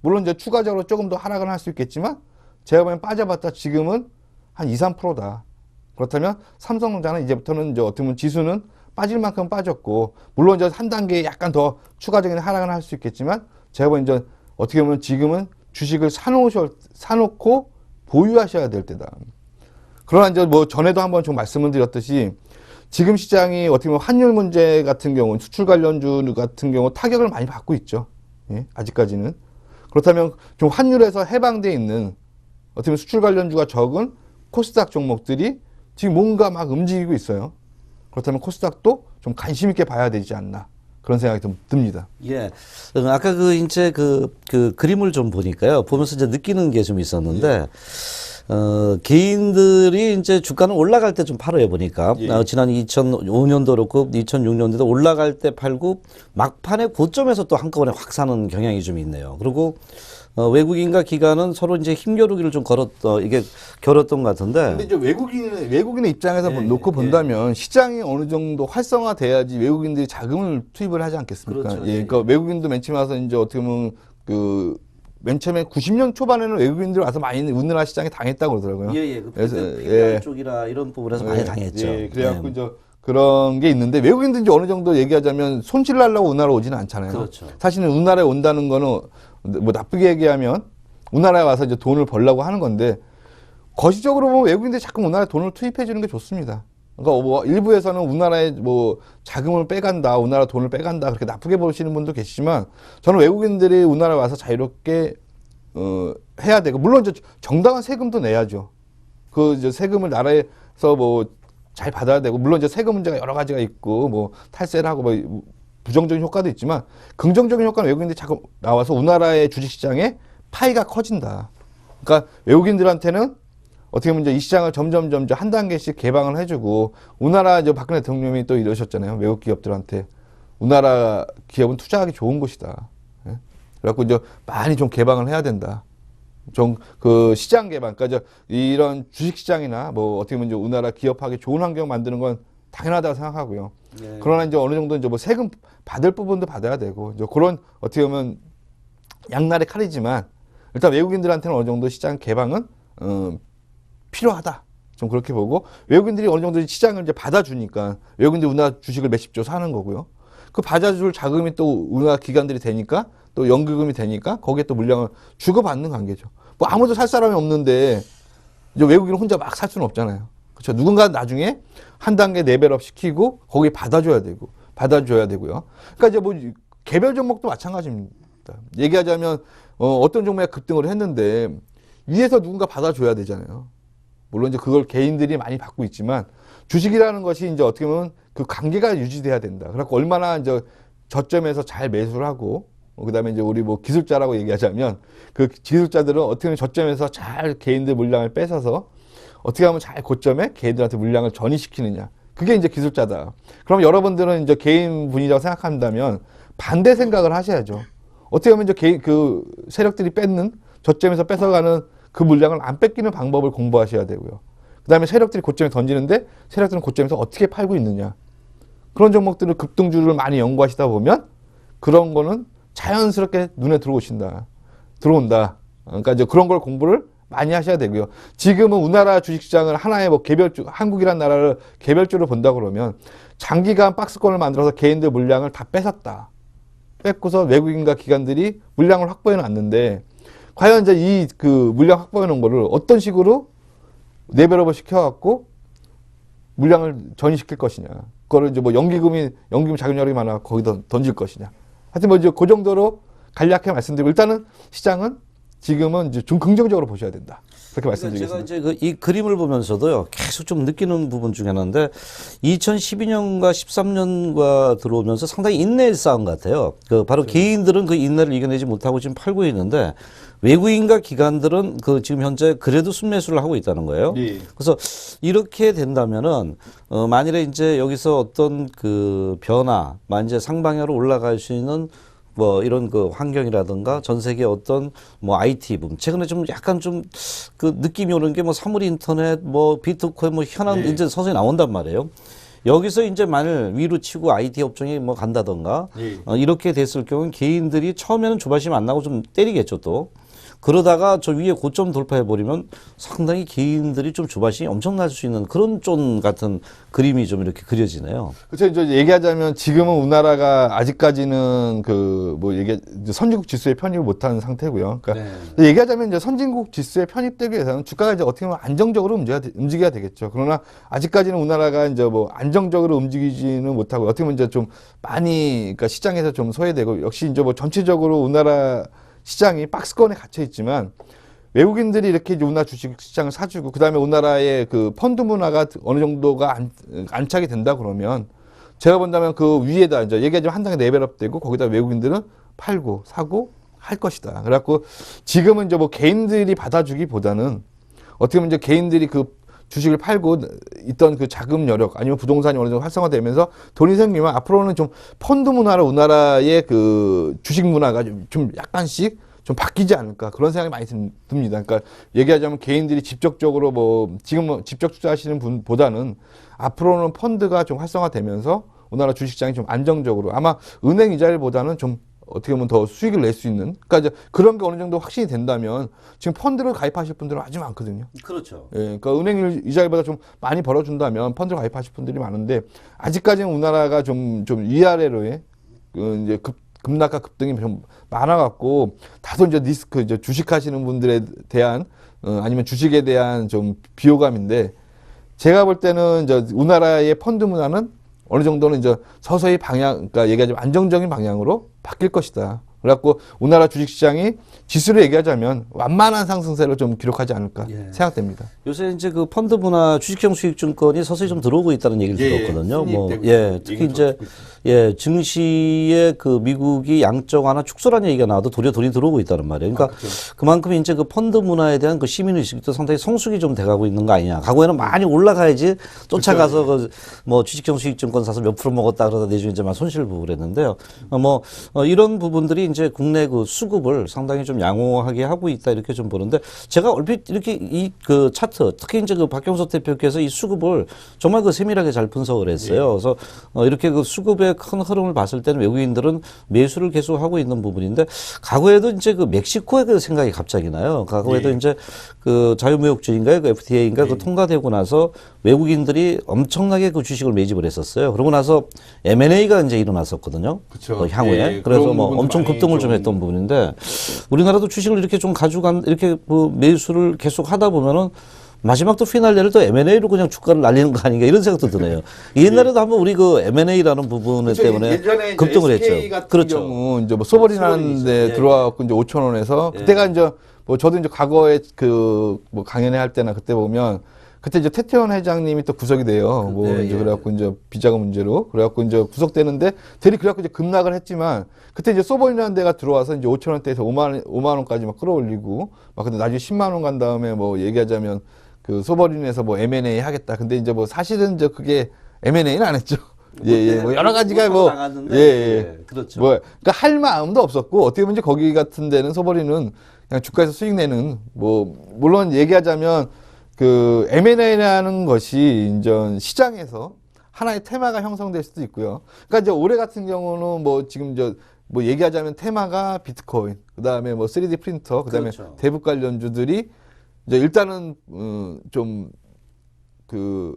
물론 이제 추가적으로 조금 더 하락을 할 수 있겠지만 제가 보면 빠져봤자 지금은 한 2, 3%다. 그렇다면 삼성전자는 이제부터는 이제 어떻게 보면 지수는 빠질 만큼 빠졌고 물론 이제 한 단계 약간 더 추가적인 하락은 할 수 있겠지만 제가 보면 이제 어떻게 보면 지금은 주식을 사놓고 보유하셔야 될 때다. 그러나 이제 뭐 전에도 한번 좀 말씀을 드렸듯이 지금 시장이 어떻게 보면 환율 문제 같은 경우 수출 관련주 같은 경우 타격을 많이 받고 있죠. 예, 아직까지는. 그렇다면 좀 환율에서 해방되어 있는 어떻게 보면 수출 관련주가 적은 코스닥 종목들이 지금 뭔가 막 움직이고 있어요. 그렇다면 코스닥도 좀 관심 있게 봐야 되지 않나 그런 생각이 좀 듭니다. 예. 아까 그 이제 그 그림을 좀 보니까요. 보면서 이제 느끼는 게 좀 있었는데 개인들이 이제 주가는 올라갈 때 좀 팔아요 보니까 지난 2005년도 그렇고 2006년도도 올라갈 때 팔고 막판에 고점에서 또 한꺼번에 확 사는 경향이 좀 있네요. 그리고 외국인과 기관은 서로 이제 힘겨루기를 좀 겨뤘던 것 같은데. 근데 이제 외국인의 입장에서 놓고 본다면 시장이 어느 정도 활성화돼야지 외국인들이 자금을 투입을 하지 않겠습니까? 그렇죠. 예, 그러니까 외국인도 맨 처음에 와서 이제 어떻게 보면 맨 처음에 90년 초반에는 외국인들 와서 많이 우리나라 시장에 당했다고 그러더라고요. 그래서 PBR 쪽이라 이런 부분에서 많이 당했죠. 예, 그래갖고 이제 그런 게 있는데 외국인들이 이제 어느 정도 얘기하자면 손실 날라고 우리나라 오지는 않잖아요. 그렇죠. 사실은 우리나라에 온다는 거는 뭐 나쁘게 얘기하면 우리나라에 와서 이제 돈을 벌려고 하는 건데 거시적으로 보면 외국인들이 자꾸 우리나라에 돈을 투입해 주는 게 좋습니다. 그러니까 뭐 일부에서는 우리나라에 뭐 자금을 빼간다, 우리나라 돈을 빼간다 그렇게 나쁘게 보시는 분도 계시지만 저는 외국인들이 우리나라에 와서 자유롭게 해야 되고 물론 이제 정당한 세금도 내야죠. 그 이제 세금을 나라에서 뭐 잘 받아야 되고 물론 이제 세금 문제가 여러 가지가 있고 뭐 탈세를 하고 뭐 부정적인 효과도 있지만 긍정적인 효과는 외국인들이 자꾸 나와서 우리나라의 주식시장에 파이가 커진다. 그러니까 외국인들한테는 어떻게 보면 이제 이 시장을 점점 한 단계씩 개방을 해주고, 우리나라 이제 박근혜 대통령이 또 이러셨잖아요. 외국 기업들한테 우리나라 기업은 투자하기 좋은 곳이다. 예? 그래갖고 이제 많이 좀 개방을 해야 된다. 좀 그 시장 개방, 그러니까 이런 주식 시장이나 뭐 어떻게 보면 이제 우리나라 기업하기 좋은 환경 만드는 건 당연하다고 생각하고요. 네. 그러나 이제 어느 정도 이제 뭐 세금 받을 부분도 받아야 되고, 이제 그런 어떻게 보면 양날의 칼이지만 일단 외국인들한테는 어느 정도 시장 개방은 필요하다. 좀 그렇게 보고, 외국인들이 어느 정도 시장을 이제 받아주니까 외국인들이 우리나라 주식을 몇십 조 사는 거고요. 그 받아줄 자금이 또 우리나라 기관들이 되니까, 또 연기금이 되니까 거기에 또 물량을 주고받는 관계죠. 뭐 아무도 살 사람이 없는데 이제 외국인은 혼자 막 살 수는 없잖아요. 그렇죠. 누군가 나중에 한 단계 레벨업 시키고 거기에 받아줘야 되고요. 그러니까 이제 뭐 개별 종목도 마찬가지입니다. 얘기하자면 어떤 종목이 급등을 했는데 위에서 누군가 받아줘야 되잖아요. 물론 이제 그걸 개인들이 많이 받고 있지만, 주식이라는 것이 이제 어떻게 보면 그 관계가 유지돼야 된다. 그래갖고 얼마나 이제 저점에서 잘 매수를 하고, 그다음에 이제 우리 뭐 기술자라고 얘기하자면, 그 기술자들은 어떻게 보면 저점에서 잘 개인들 물량을 뺏어서 어떻게 하면 잘 고점에 개인들한테 물량을 전이시키느냐. 그게 이제 기술자다. 그럼 여러분들은 이제 개인 분이라고 생각한다면 반대 생각을 하셔야죠. 어떻게 하면 이제 개인 그 세력들이 뺏는, 저점에서 뺏어가는 그 물량을 안 뺏기는 방법을 공부하셔야 되고요. 그다음에 세력들이 고점에 던지는데 세력들은 고점에서 어떻게 팔고 있느냐. 그런 종목들을 급등주를 많이 연구하시다 보면 그런 거는 자연스럽게 눈에 들어온다. 그러니까 이제 그런 걸 공부를 많이 하셔야 되고요. 지금은 우리나라 주식시장을 하나의 뭐 개별주, 한국이란 나라를 개별주로 본다 그러면 장기간 박스권을 만들어서 개인들 물량을 다 뺏었다. 뺏고서 외국인과 기관들이 물량을 확보해 놨는데, 과연 이제 이 그 물량 확보해 놓은 거를 어떤 식으로 레벨업을 시켜갖고 물량을 전이시킬 것이냐. 그거를 이제 뭐 연기금 자금력이 많아 거기다 던질 것이냐. 하여튼 뭐 이제 그 정도로 간략하게 말씀드리고, 일단은 시장은 지금은 이제 좀 긍정적으로 보셔야 된다. 그렇게 말씀드리겠습니다. 제가 이제 이 그림을 보면서도요, 계속 좀 느끼는 부분 중에 하나인데, 2012년과 13년과 들어오면서 상당히 인내의 싸움 같아요. 바로 개인들은 그 인내를 이겨내지 못하고 지금 팔고 있는데, 외국인과 기관들은 지금 현재 그래도 순매수를 하고 있다는 거예요. 네. 그래서 이렇게 된다면은, 만일에 이제 여기서 어떤 그 변화, 만약에 상방향으로 올라갈 수 있는 뭐 이런 그 환경이라든가 전 세계 어떤 뭐 IT 부분, 최근에 좀 약간 좀 그 느낌이 오는 게 뭐 사물 인터넷, 뭐 비트코인, 뭐 현황 이제 서서히 나온단 말이에요. 여기서 이제 만일 위로 치고 IT 업종이 뭐 간다던가 이렇게 됐을 경우는 개인들이 처음에는 조바심 안 나고 좀 때리겠죠 또. 그러다가 저 위에 고점 돌파해버리면 상당히 개인들이 좀 조바심이 엄청날 수 있는 그런 좀 같은 그림이 좀 이렇게 그려지네요. 그렇죠. 이제 얘기하자면 지금은 우리나라가 아직까지는 선진국 지수에 편입을 못하는 상태고요. 그러니까 네. 얘기하자면 이제 선진국 지수에 편입되기 위해서는 주가가 이제 어떻게 보면 안정적으로 움직여야 되겠죠. 그러나 아직까지는 우리나라가 이제 뭐 안정적으로 움직이지는 못하고 어떻게 보면 이제 좀 많이, 그러니까 시장에서 좀 소외되고, 역시 이제 뭐 전체적으로 우리나라 시장이 박스권에 갇혀 있지만 외국인들이 이렇게 우리나라 주식 시장을 사주고, 그 다음에 우리나라의 그 펀드 문화가 어느 정도가 안착이 된다 그러면, 제가 본다면 그 위에다 이제 얘기하자면 한 단계 레벨업 되고 거기다 외국인들은 팔고 사고 할 것이다. 그래갖고 지금은 이제 뭐 개인들이 받아주기보다는 어떻게 보면 이제 개인들이 그 주식을 팔고 있던 그 자금 여력 아니면 부동산이 어느 정도 활성화되면서 돈이 생기면 앞으로는 좀 펀드 문화로 우리나라의 그 주식 문화가 좀 약간씩 좀 바뀌지 않을까, 그런 생각이 많이 듭니다. 그러니까 얘기하자면 개인들이 직접적으로 뭐 지금 뭐 직접 투자하시는 분보다는 앞으로는 펀드가 좀 활성화되면서 우리나라 주식시장이 좀 안정적으로, 아마 은행 이자율보다는 좀 어떻게 보면 더 수익을 낼 수 있는, 그러니까 이제 그런 게 어느 정도 확신이 된다면 지금 펀드를 가입하실 분들은 아주 많거든요. 그렇죠. 예, 그러니까 은행 이자율보다 좀 많이 벌어준다면 펀드를 가입하실 분들이 많은데, 아직까지는 우리나라가 좀 위아래로의 이제 급락과 급등이 좀 많아갖고 다소 이제 리스크, 이제 주식하시는 분들에 대한 아니면 주식에 대한 좀 비호감인데, 제가 볼 때는 이제 우리나라의 펀드 문화는 어느 정도는 이제 서서히 그러니까 얘기하자면 안정적인 방향으로 바뀔 것이다. 그래갖고 우리나라 주식시장이 지수를 얘기하자면 완만한 상승세를 좀 기록하지 않을까 생각됩니다. 요새 이제 그 펀드부나 주식형 수익증권이 서서히 좀 들어오고 있다는 얘기를 들었거든요. 특히 이제 증시에 그 미국이 양적 완화 축소라는 얘기가 나와도 도리어 돈이 들어오고 있다는 말이에요. 그러니까 그만큼 이제 그 펀드 문화에 대한 그 시민 의식도 상당히 성숙이 좀 돼가고 있는 거 아니냐. 과거에는 많이 올라가야지 쫓아가서 그 뭐 주식형 수익증권 사서 몇 프로 먹었다 그러다 내중에 이제 막 손실 보고 그랬는데요. 이런 부분들이 이제 국내 그 수급을 상당히 좀 양호하게 하고 있다 이렇게 좀 보는데 제가 얼핏 이렇게 이 그 차트 특히 이제 그 박경석 대표께서 이 수급을 정말 그 세밀하게 잘 분석을 했어요. 그래서 이렇게 그 수급의 큰 흐름을 봤을 때는 외국인들은 매수를 계속 하고 있는 부분인데 과거에도 이제 그 멕시코의 그 생각이 갑자기 나요. 과거에도 이제 그 자유무역주의인가요? 그 FTA인가 그 통과되고 나서 외국인들이 엄청나게 그 주식을 매집을 했었어요. 그러고 나서 M&A가 이제 일어났었거든요. 그쵸. 향후에. 그래서 뭐 엄청 급등을 좀 했던 부분인데 우리나라도 주식을 이렇게 좀 가져간 이렇게 그 매수를 계속 하다 보면은 마지막 또 피날레를 또 M&A로 그냥 주가를 날리는 거 아닌가 이런 생각도 드네요. 옛날에도 한번 우리 그 M&A라는 부분 때문에 급등을 했죠. 같은 그렇죠. 경우 이제 뭐 소버린하는데 들어와갖고 이제 5,000원에서 그때가 이제 뭐 저도 이제 과거에 그 뭐 강연회 할 때나 그때 보면 그때 이제 태태원 회장님이 또 구속이 돼요. 뭐 이제 그래갖고 이제 비자금 문제로 그래갖고 이제 구속되는데 대리 그래갖고 이제 급락을 했지만 그때 이제 소버린이라는 데가 들어와서 이제 5,000원대에서 5만 원까지 막 끌어올리고 막 근데 나중에 10만 원 간 다음에 뭐 얘기하자면 그 소버린에서 뭐 M&A 하겠다. 근데 이제 뭐 사실은 이제 그게 M&A는 안 했죠. 뭐 여러 가지가 그렇죠. 뭐 그러니까 할 마음도 없었고 어떻게 보면 이제 거기 같은 데는 소버린은 그냥 주가에서 수익 내는 뭐 물론 얘기하자면 그 M&A라는 것이 이제 시장에서 하나의 테마가 형성될 수도 있고요. 그러니까 이제 올해 같은 경우는 뭐 지금 뭐 얘기하자면 테마가 비트코인, 그다음에 뭐 3D 프린터, 그다음에 대북 관련주들이 이제 일단은 좀 그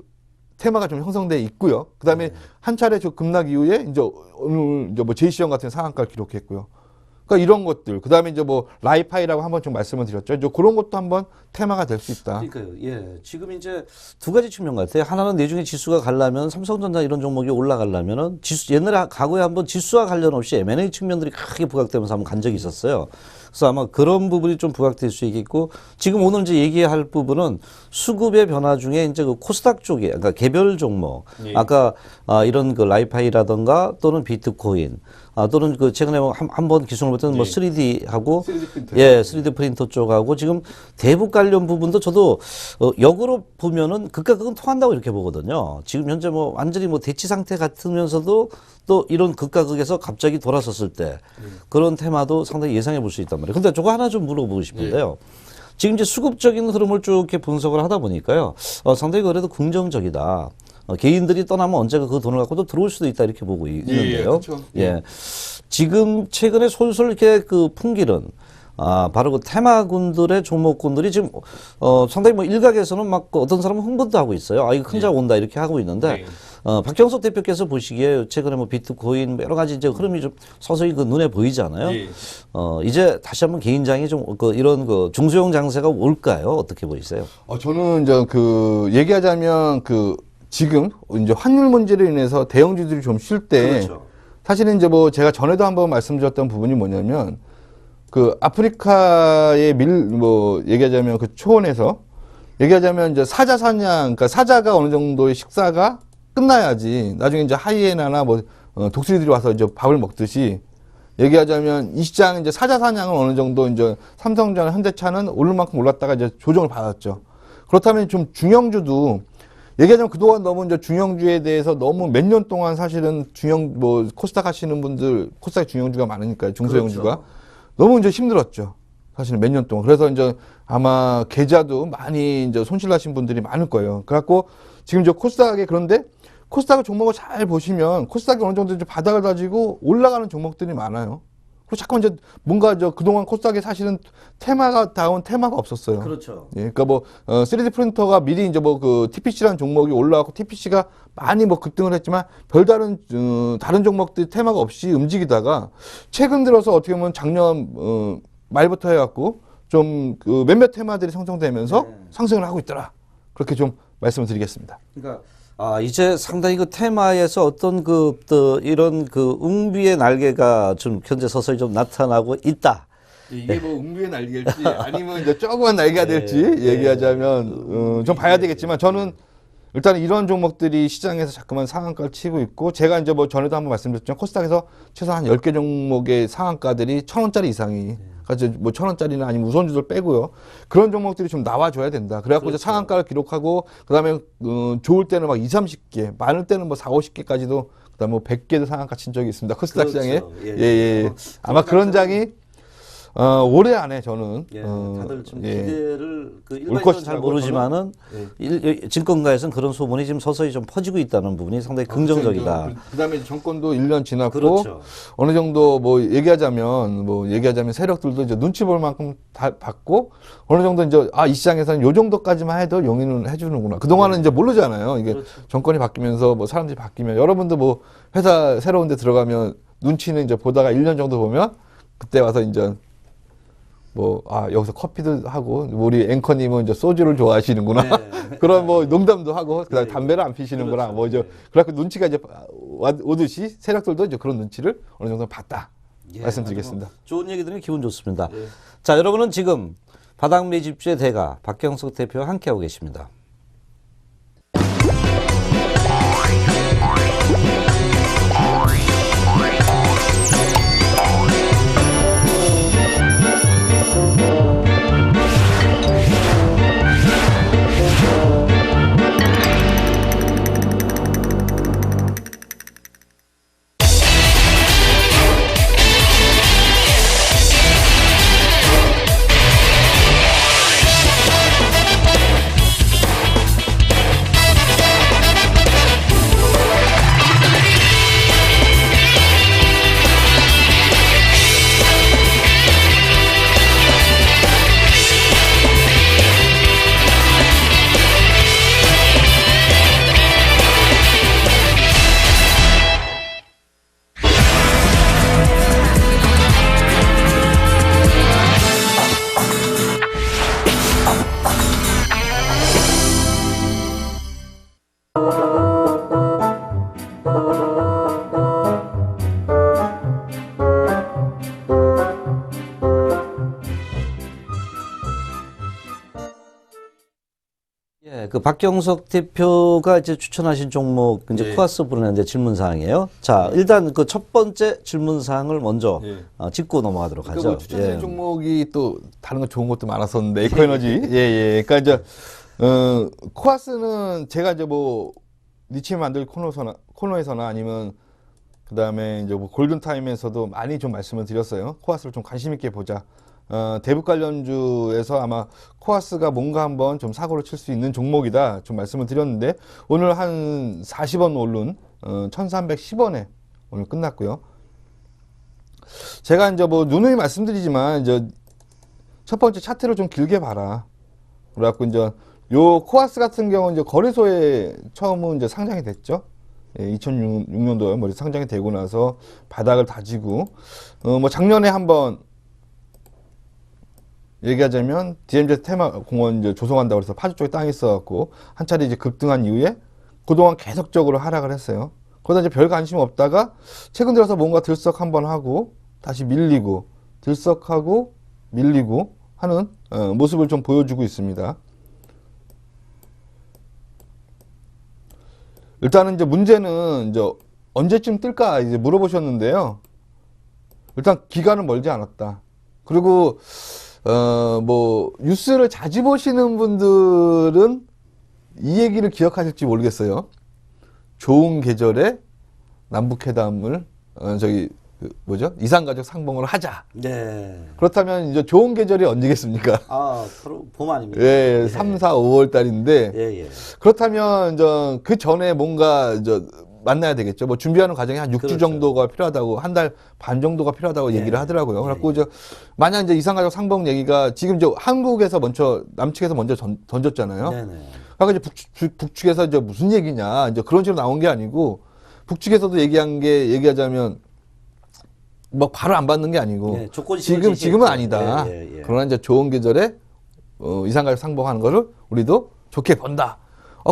테마가 좀 형성돼 있고요. 그다음에 한 차례 저 급락 이후에 이제 오늘 이제 뭐 제이시형 같은 상한가를 기록했고요. 그러니까 이런 것들, 그다음에 이제 뭐 라이파이라고 한번 좀 말씀을 드렸죠. 이제 그런 것도 한번 테마가 될 수 있다. 그러니까요. 지금 이제 두 가지 측면 같아요. 하나는 내중에 지수가 가려면 삼성전자 이런 종목이 올라가려면은 지수 옛날에 과거에 한번 지수와 관련 없이 M&A 측면들이 크게 부각되면서 한번 간 적이 있었어요. 그래서 아마 그런 부분이 좀 부각될 수 있겠고 지금 오늘 이제 얘기할 부분은 수급의 변화 중에 이제 그 코스닥 쪽에 그러니까 개별 종목 아까 이런 그 라이파이라든가 또는 비트코인 또는 그 최근에 한번 기술을 봤던 뭐 3D하고 3D 프린터 쪽하고 지금 대북 관련 부분도 저도 역으로 보면은 극과 극은 통한다고 이렇게 보거든요. 지금 현재 뭐 완전히 뭐 대치 상태 같으면서도 또 이런 극과 극에서 갑자기 돌아섰을 때 그런 테마도 상당히 예상해 볼 수 있단 말이에요. 근데 저거 하나 좀 물어보고 싶은데요. 지금 이제 수급적인 흐름을 쭉 이렇게 분석을 하다 보니까요. 상당히 그래도 긍정적이다. 개인들이 떠나면 언제가 그 돈을 갖고 또 들어올 수도 있다 이렇게 보고 있는데요. 지금 최근에 솔솔 이렇게 그 풍기는 바로 그 테마군들의 종목군들이 지금 상당히 뭐 일각에서는 막 어떤 사람은 흥분도 하고 있어요. 이거 큰 자 온다 이렇게 하고 있는데 박경석 대표께서 보시기에 최근에 뭐 비트코인 여러 가지 이제 흐름이 좀 서서히 그 눈에 보이잖아요. 이제 다시 한번 개인장이 좀 이런 그 중소형 장세가 올까요? 어떻게 보이세요? 저는 이제 그 얘기하자면 그 지금 이제 환율 문제로 인해서 대형주들이 좀 쉴 때 사실은 이제 뭐 제가 전에도 한번 말씀드렸던 부분이 뭐냐면 그 아프리카의 뭐 얘기하자면 그 초원에서 얘기하자면 이제 사자 사냥, 그러니까 사자가 어느 정도의 식사가 끝나야지 나중에 이제 하이에나나 뭐 독수리들이 와서 이제 밥을 먹듯이 얘기하자면 이 시장 이제 사자 사냥은 어느 정도 이제 삼성전자, 현대차는 오를 만큼 올랐다가 이제 조정을 받았죠. 그렇다면 좀 중형주도 얘기하자면 그동안 너무 이제 중형주에 대해서 너무 몇 년 동안 사실은 뭐 코스닥 하시는 분들 코스닥 중형주가 많으니까 중소형주가 너무 이제 힘들었죠. 사실은 몇 년 동안. 그래서 이제 아마 계좌도 많이 이제 손실나신 분들이 많을 거예요. 그래갖고 지금 이제 코스닥에 그런데 코스닥 종목을 잘 보시면 코스닥이 어느 정도 이제 바닥을 다지고 올라가는 종목들이 많아요. 그리고 자꾸 이제 뭔가 그동안 코스닥에 사실은 다운 테마가 없었어요. 그렇죠. 그러니까 뭐 3D 프린터가 미리 이제 뭐 그 TPC라는 종목이 올라왔고 TPC가 많이 뭐 급등을 했지만 별다른 다른 종목들이 테마가 없이 움직이다가 최근 들어서 어떻게 보면 작년 말부터 해갖고 좀 그 몇몇 테마들이 형성되면서 상승을 하고 있더라. 그렇게 좀 말씀을 드리겠습니다. 그러니까 이제 상당히 그 테마에서 어떤 이런 웅비의 날개가 좀 현재 서서히 좀 나타나고 있다. 이게 뭐 웅비의 날개일지 아니면 이제 조그만 날개가 될지 얘기하자면 좀 봐야 되겠지만 저는 일단 이런 종목들이 시장에서 자꾸만 상한가를 치고 있고 제가 이제 뭐 전에도 한번 말씀드렸지만 코스닥에서 최소한 한 10개 종목의 상한가들이 1,000원짜리 이상이 그러니까 뭐 1,000원짜리나 아니면 우선주들 빼고요. 그런 종목들이 좀 나와줘야 된다. 그래갖고 이제 상한가를 기록하고 그다음에 좋을 때는 막 20, 30개, 많을 때는 뭐 4, 50개까지도 그다음에 뭐 100개도 상한가 친 적이 있습니다. 코스닥 시장에. 예. 아마 그런 장이 올해 안에 저는 다들 좀 기대를 올 일반적으로 잘 것이라고 모르지만은 증권가에서는 그런 소문이 지금 서서히 좀 퍼지고 있다는 부분이 상당히 긍정적이다. 그다음에 정권도 1년 지났고 그렇죠. 어느 정도 뭐 얘기하자면 세력들도 이제 눈치 볼 만큼 다 받고 어느 정도 이제 이 시장에서는 요 정도까지만 해도 용인을 해주는구나. 그동안은 이제 모르잖아요. 이게 정권이 바뀌면서 뭐 사람들이 바뀌면 여러분도 뭐 회사 새로운 데 들어가면 눈치는 이제 보다가 1년 정도 보면 그때 와서 이제 여기서 커피도 하고, 우리 앵커님은 이제 소주를 좋아하시는구나. 그런 뭐 농담도 하고, 그 다음에 담배를 안 피시는구나. 그래갖고 눈치가 이제 오듯이 세력들도 이제 그런 눈치를 어느 정도 봤다. 말씀드리겠습니다. 좋은 얘기 들으니 기분 좋습니다. 자, 여러분은 지금 바닥미 집주의 대가 박경석 대표와 함께하고 계십니다. 그 박경석 대표가 이제 추천하신 종목 이제 코아스 부르는데 질문 사항이에요. 자, 일단 그 첫 번째 질문 사항을 먼저 짚고 넘어가도록 하죠. 뭐 추천된 종목이 또 다른 거 좋은 것도 많았었는데 에코에너지. 그러니까 이제 코아스는 제가 이제 뭐 니치 만들 코너에서나 아니면 그다음에 이제 뭐 골든타임에서도 많이 좀 말씀을 드렸어요. 코아스를 좀 관심 있게 보자. 대북 관련주에서 아마 코아스가 뭔가 한번 좀 사고를 칠 수 있는 종목이다 좀 말씀을 드렸는데 오늘 한 40원 오른 1310원에 오늘 끝났고요. 제가 이제 뭐 누누이 말씀드리지만 이제 첫 번째 차트를 좀 길게 봐라. 그래갖고 이제 요 코아스 같은 경우는 이제 거래소에 처음은 이제 상장이 됐죠. 2006년도에 뭐 상장이 되고 나서 바닥을 다지고 뭐 작년에 한번 얘기하자면 DMZ 테마공원 이제 조성한다고 해서 파주 쪽에 땅이 있어갖고 한 차례 이제 급등한 이후에 그동안 계속적으로 하락을 했어요. 그러다 이제 별 관심 없다가 최근 들어서 뭔가 들썩 한번 하고 다시 밀리고 들썩하고 밀리고 하는 모습을 좀 보여주고 있습니다. 일단은 이제 문제는 이제 언제쯤 뜰까 이제 물어보셨는데요. 일단 기간은 멀지 않았다. 그리고 뭐 뉴스를 자주 보시는 분들은 이 얘기를 기억하실지 모르겠어요. 좋은 계절에 남북회담을 이산가족 상봉을 하자. 네. 그렇다면 이제 좋은 계절이 언제겠습니까? 봄 아닙니까? 예, 3, 4, 5월 달인데. 예. 그렇다면 이제 그 전에 뭔가 이제 만나야 되겠죠. 뭐 준비하는 과정이 한 6주 정도가 필요하다고, 한 달 반 정도가 필요하다고 얘기를 하더라고요. 그래갖고 이제 만약 이제 이산가족 상봉 얘기가 지금 이제 한국에서 남측에서 먼저 던졌잖아요. 그러니까 이제 북측에서 이제 무슨 얘기냐, 이제 그런 식으로 나온 게 아니고 북측에서도 얘기하자면 뭐 바로 안 받는 게 아니고 지금은 아니다. 그러나 이제 좋은 계절에 이산가족 상봉하는 거를 우리도 좋게 본다.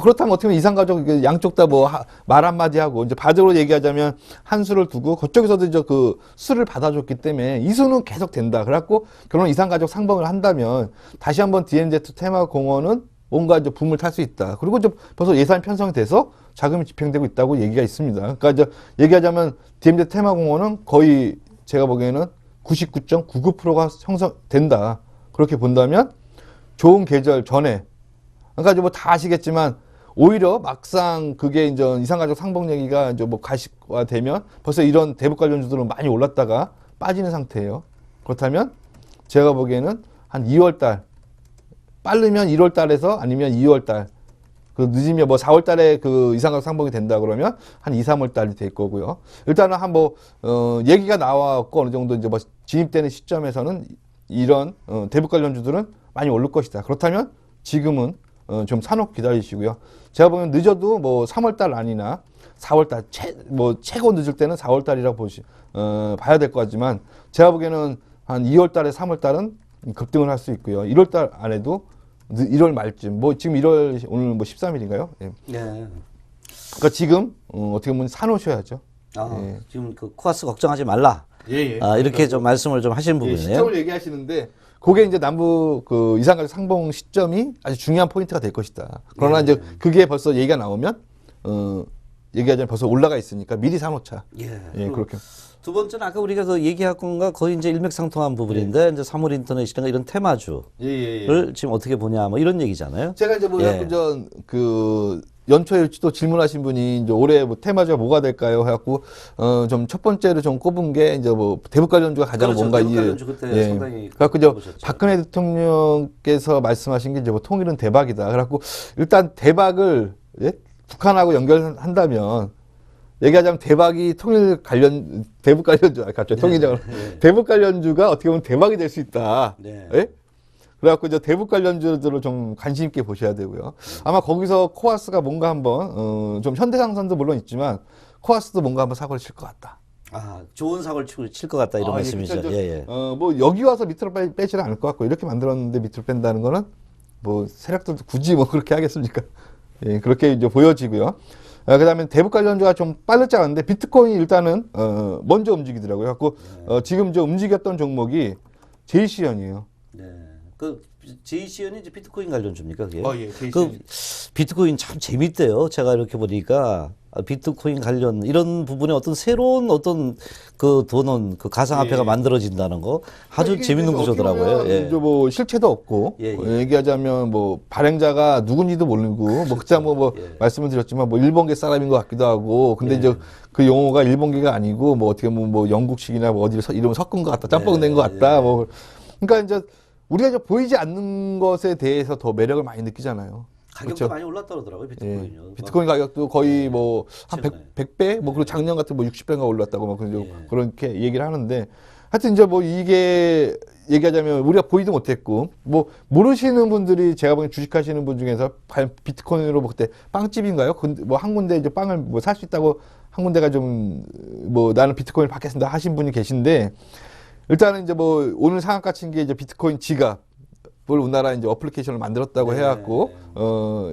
그렇다면 어떻게 보면 이산가족 양쪽 다 뭐 말 한마디 하고 이제 바적으로 얘기하자면 한 수를 두고 그쪽에서도 이제 그 수를 받아줬기 때문에 이 수는 계속 된다. 그래갖고 결혼 이산가족 상봉을 한다면 다시 한번 DMZ 테마공원은 뭔가 이제 붐을 탈 수 있다. 그리고 이제 벌써 예산 편성이 돼서 자금이 집행되고 있다고 얘기가 있습니다. 그러니까 이제 얘기하자면 DMZ 테마공원은 거의 제가 보기에는 99.99%가 형성된다. 그렇게 본다면 좋은 계절 전에 그러니까 이제 뭐 다 아시겠지만 오히려 막상 그게 이제 이산가족 상봉 얘기가 이제 뭐 가식화되면 벌써 이런 대북 관련주들은 많이 올랐다가 빠지는 상태예요. 그렇다면 제가 보기에는 한 2월 달 빠르면 1월 달에서 아니면 2월 달 그 늦으면 뭐 4월 달에 그 이산가족 상봉이 된다 그러면 한 2, 3월 달이 될 거고요. 일단은 한 얘기가 나왔고 어느 정도 이제 뭐 진입되는 시점에서는 이런 대북 관련주들은 많이 오를 것이다. 그렇다면 지금은 좀 사놓고 기다리시고요. 제가 보면 늦어도 뭐 3월 달 아니나 4월 달 최고 늦을 때는 4월 달이라고 봐야 될 것 같지만 제가 보기에는 한 2월 달에 3월 달은 급등을 할 수 있고요. 1월 달 안에도 1월 말쯤 지금 1월 오늘 뭐 13일인가요? 예. 네. 그러니까 지금 어떻게 보면 사놓으셔야죠. 예. 지금 그 코아스 걱정하지 말라. 예. 이렇게 좀 말씀을 좀 하신 부분이네요. 시점을 얘기하시는데 그게 이제 남북 그 이산가족 상봉 시점이 아주 중요한 포인트가 될 것이다. 그러나 이제 그게 벌써 얘기가 나오면 얘기하자면 벌써 올라가 있으니까 미리 사놓자. 예, 그렇게. 두 번째는 아까 우리가 그 얘기한 건가 거의 이제 일맥상통한 부분인데 이제 3월 인터넷이나 이런 테마주를 지금 어떻게 보냐 뭐 이런 얘기잖아요. 제가 이제 그 연초에 또 질문하신 분이 이제 올해 뭐 테마주가 뭐가 될까요? 해갖고 좀 첫 번째로 좀 꼽은 게 이제 뭐 대북 관련주가 가장 그렇죠. 뭔가 대북 관련주 그때 상당히 그래갖고 이제 박근혜 대통령께서 말씀하신 게 이제 뭐 통일은 대박이다. 그래갖고 일단 대박을 북한하고 연결한다면 얘기하자면 대북 관련주 갑자기 통일장을 대북 관련주가 어떻게 보면 대박이 될 수 있다. 그래갖고 이제 대북 관련주들을 좀 관심 있게 보셔야 되고요. 아마 거기서 코아스가 뭔가 한번 좀 현대상선도 물론 있지만 코아스도 뭔가 한번 사고를 칠 것 같다. 좋은 사고를 칠 것 같다 이런 말씀이죠. 뭐 여기 와서 밑으로 빼지는 않을 것 같고 이렇게 만들었는데 밑으로 뺀다는 거는 뭐 세력들도 굳이 뭐 그렇게 하겠습니까? 예, 그렇게 이제 보여지고요. 그다음에 대북 관련주가 좀 빠르지 않은데 비트코인이 일단은 먼저 움직이더라고요. 그래갖고 지금 저 움직였던 종목이 JC연이에요. 그 JC연이 이제 비트코인 관련주입니까? 그게? JC연. 그 비트코인 참 재밌대요. 제가 이렇게 보니까 비트코인 관련 이런 부분에 어떤 새로운 그 돈은 그 가상화폐가 만들어진다는 거 아주 재밌는 구조더라고요. 이제 뭐 실체도 없고 얘기하자면 뭐 발행자가 누군지도 모르고 뭐 그때 말씀을 드렸지만 뭐 일본계 사람인 것 같기도 하고 근데 이제 그 용어가 일본계가 아니고 뭐 어떻게 보면 뭐 영국식이나 뭐 어디를 이름을 섞은 것 같다, 짬뽕 낸 것 같다. 뭐 그러니까 이제 우리가 이제 보이지 않는 것에 대해서 더 매력을 많이 느끼잖아요. 가격도 그렇죠? 많이 올랐다 그러더라고요, 비트코인요. 비트코인 가격도 거의 뭐 한 100배? 뭐 그리고 작년 같은 뭐 60배가 올랐다고 막 그렇게 얘기를 하는데 하여튼 이제 뭐 이게 얘기하자면 우리가 보이도 못했고 뭐 모르시는 분들이 제가 보기엔 주식하시는 분 중에서 비트코인으로 뭐 그때 빵집인가요? 뭐 한 군데 이제 빵을 뭐 살 수 있다고 한 군데가 좀 뭐 나는 비트코인을 받겠습니다 하신 분이 계신데 일단은 이제 뭐 오늘 상한가 친 게 이제 비트코인 지갑 을 우리나라 이제 어플리케이션을 만들었다고 해갖고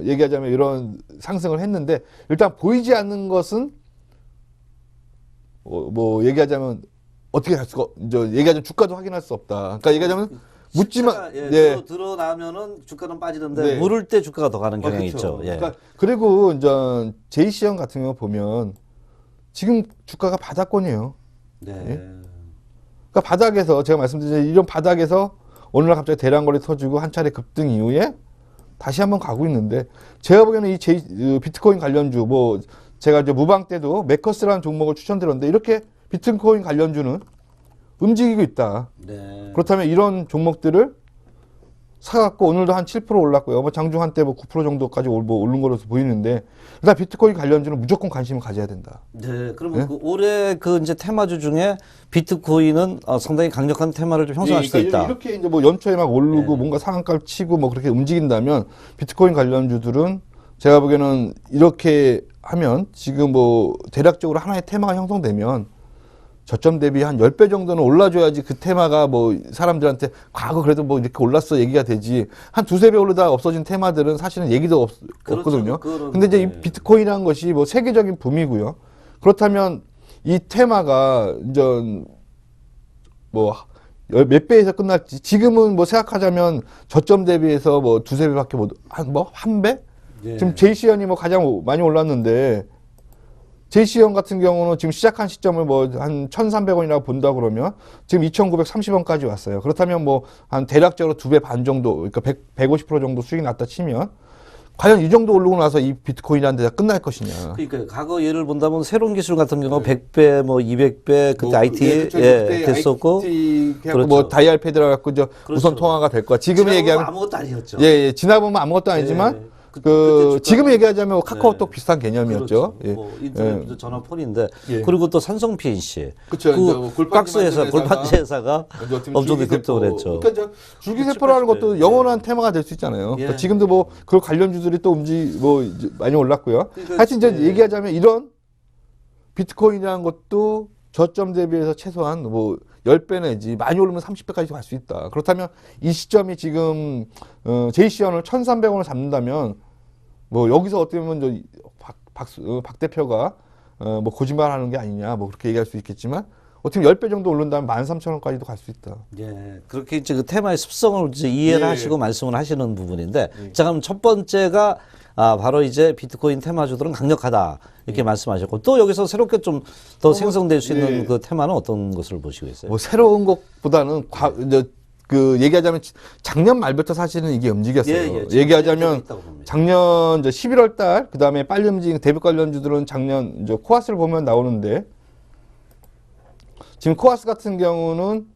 얘기하자면 이런 상승을 했는데 일단 보이지 않는 것은 뭐 얘기하자면 어떻게 할 수가 이제 얘기하자면 주가도 확인할 수 없다. 그러니까 얘기하자면 묻지만 드러나면은 주가는 빠지는데 모를 때 주가가 더 가는 경향이 있죠. 그러니까 그리고 이제 JC연 같은 경우 보면 지금 주가가 바닥권이에요. 그러니까 바닥에서 제가 말씀드린 이런 바닥에서 어느 날 갑자기 대량거래 터지고 한 차례 급등 이후에 다시 한번 가고 있는데 제가 보기에는 이 비트코인 관련주 뭐 제가 이제 무방 때도 메커스라는 종목을 추천드렸는데 이렇게 비트코인 관련주는 움직이고 있다. 그렇다면 이런 종목들을 사갖고 오늘도 한 7% 올랐고요. 뭐 장중 한때 뭐 9% 정도까지 뭐 오른 거로서 보이는데 일단 비트코인 관련주는 무조건 관심을 가져야 된다. 그러면 그 올해 그 이제 테마주 중에 비트코인은 상당히 강력한 테마를 좀 형성할 수도 있다. 이렇게 이제 뭐 연초에 막 오르고 뭔가 상한가를 치고 뭐 그렇게 움직인다면 비트코인 관련주들은 제가 보기에는 이렇게 하면 지금 뭐 대략적으로 하나의 테마가 형성되면 저점 대비 한 10배 정도는 올라줘야지 그 테마가 뭐 사람들한테 과거 그래도 뭐 이렇게 올랐어 얘기가 되지. 한 두세 배 오르다 없어진 테마들은 사실은 얘기도 없거든요. 근데 이제 이 비트코인이라는 것이 뭐 세계적인 붐이고요. 그렇다면 이 테마가 이제 뭐 몇 배에서 끝날지. 지금은 뭐 생각하자면 저점 대비해서 뭐 두세 배밖에 못, 한 배? 예. 지금 제이시연이 뭐 가장 많이 올랐는데, 제이시연 같은 경우는 지금 시작한 시점을 뭐 한 1,300원이라고 본다 그러면 지금 2,930원까지 왔어요. 그렇다면 뭐 한 대략적으로 두 배 반 정도, 그러니까 150% 정도 수익이 났다 치면 과연 이 정도 오르고 나서 이 비트코인이라는 데가 끝날 것이냐. 그러니까 과거 예를 본다면 새로운 기술 같은 경우 100배, 뭐 200배 그때 뭐, IT 그렇죠. 됐었고, 그렇죠. 뭐 다이얼 패드라 갖고 이제 그렇죠. 우선 통화가 될 거야. 지금 얘기하면 아무것도 아니었죠. 예, 지나보면 아무것도 아니지만 지금 얘기하자면 카카오톡 비슷한 개념이었죠. 그렇죠. 예. 뭐 인터넷 전화폰인데 예. 그리고 또 삼성 PNC 그쵸, 이제 뭐 그 박스 회사, 골판지 회사가 엄청나게 급등을 했죠. 그러니까 줄기세포라는 것도 영원한 테마가 될 수 있잖아요. 그러니까 지금도 뭐 그 관련주들이 또 뭐 이제 많이 올랐고요. 그러니까 하여튼 이제 얘기하자면 이런 비트코인이라는 것도 저점 대비해서 최소한 뭐 10배 내지 많이 오르면 30배까지 갈 수 있다. 그렇다면 이 시점이 지금 제이시연을 1,300원을 잡는다면 뭐 여기서 어떻게 보면 박 대표가 뭐 거짓말하는 게 아니냐 뭐 그렇게 얘기할 수 있겠지만 어떻게 보면 10배 정도 오른다면 13,000원까지도 갈 수 있다. 예, 그렇게 이제 그 테마의 습성을 이제 이해를 예. 하시고 말씀을 하시는 부분인데, 자 그럼 첫 번째가 바로 이제 비트코인 테마주들은 강력하다 이렇게 말씀하셨고, 또 여기서 새롭게 좀 더 생성될 수 있는 그 테마는 어떤 것을 보시고 있어요? 뭐 새로운 것보다는 이제 그 얘기하자면 작년 말부터 사실은 이게 움직였어요. 얘기하자면 작년 이제 11월 달 그다음에 빨리 움직이는 대북 관련주들은 작년 이제 코아스를 보면 나오는데, 지금 코아스 같은 경우는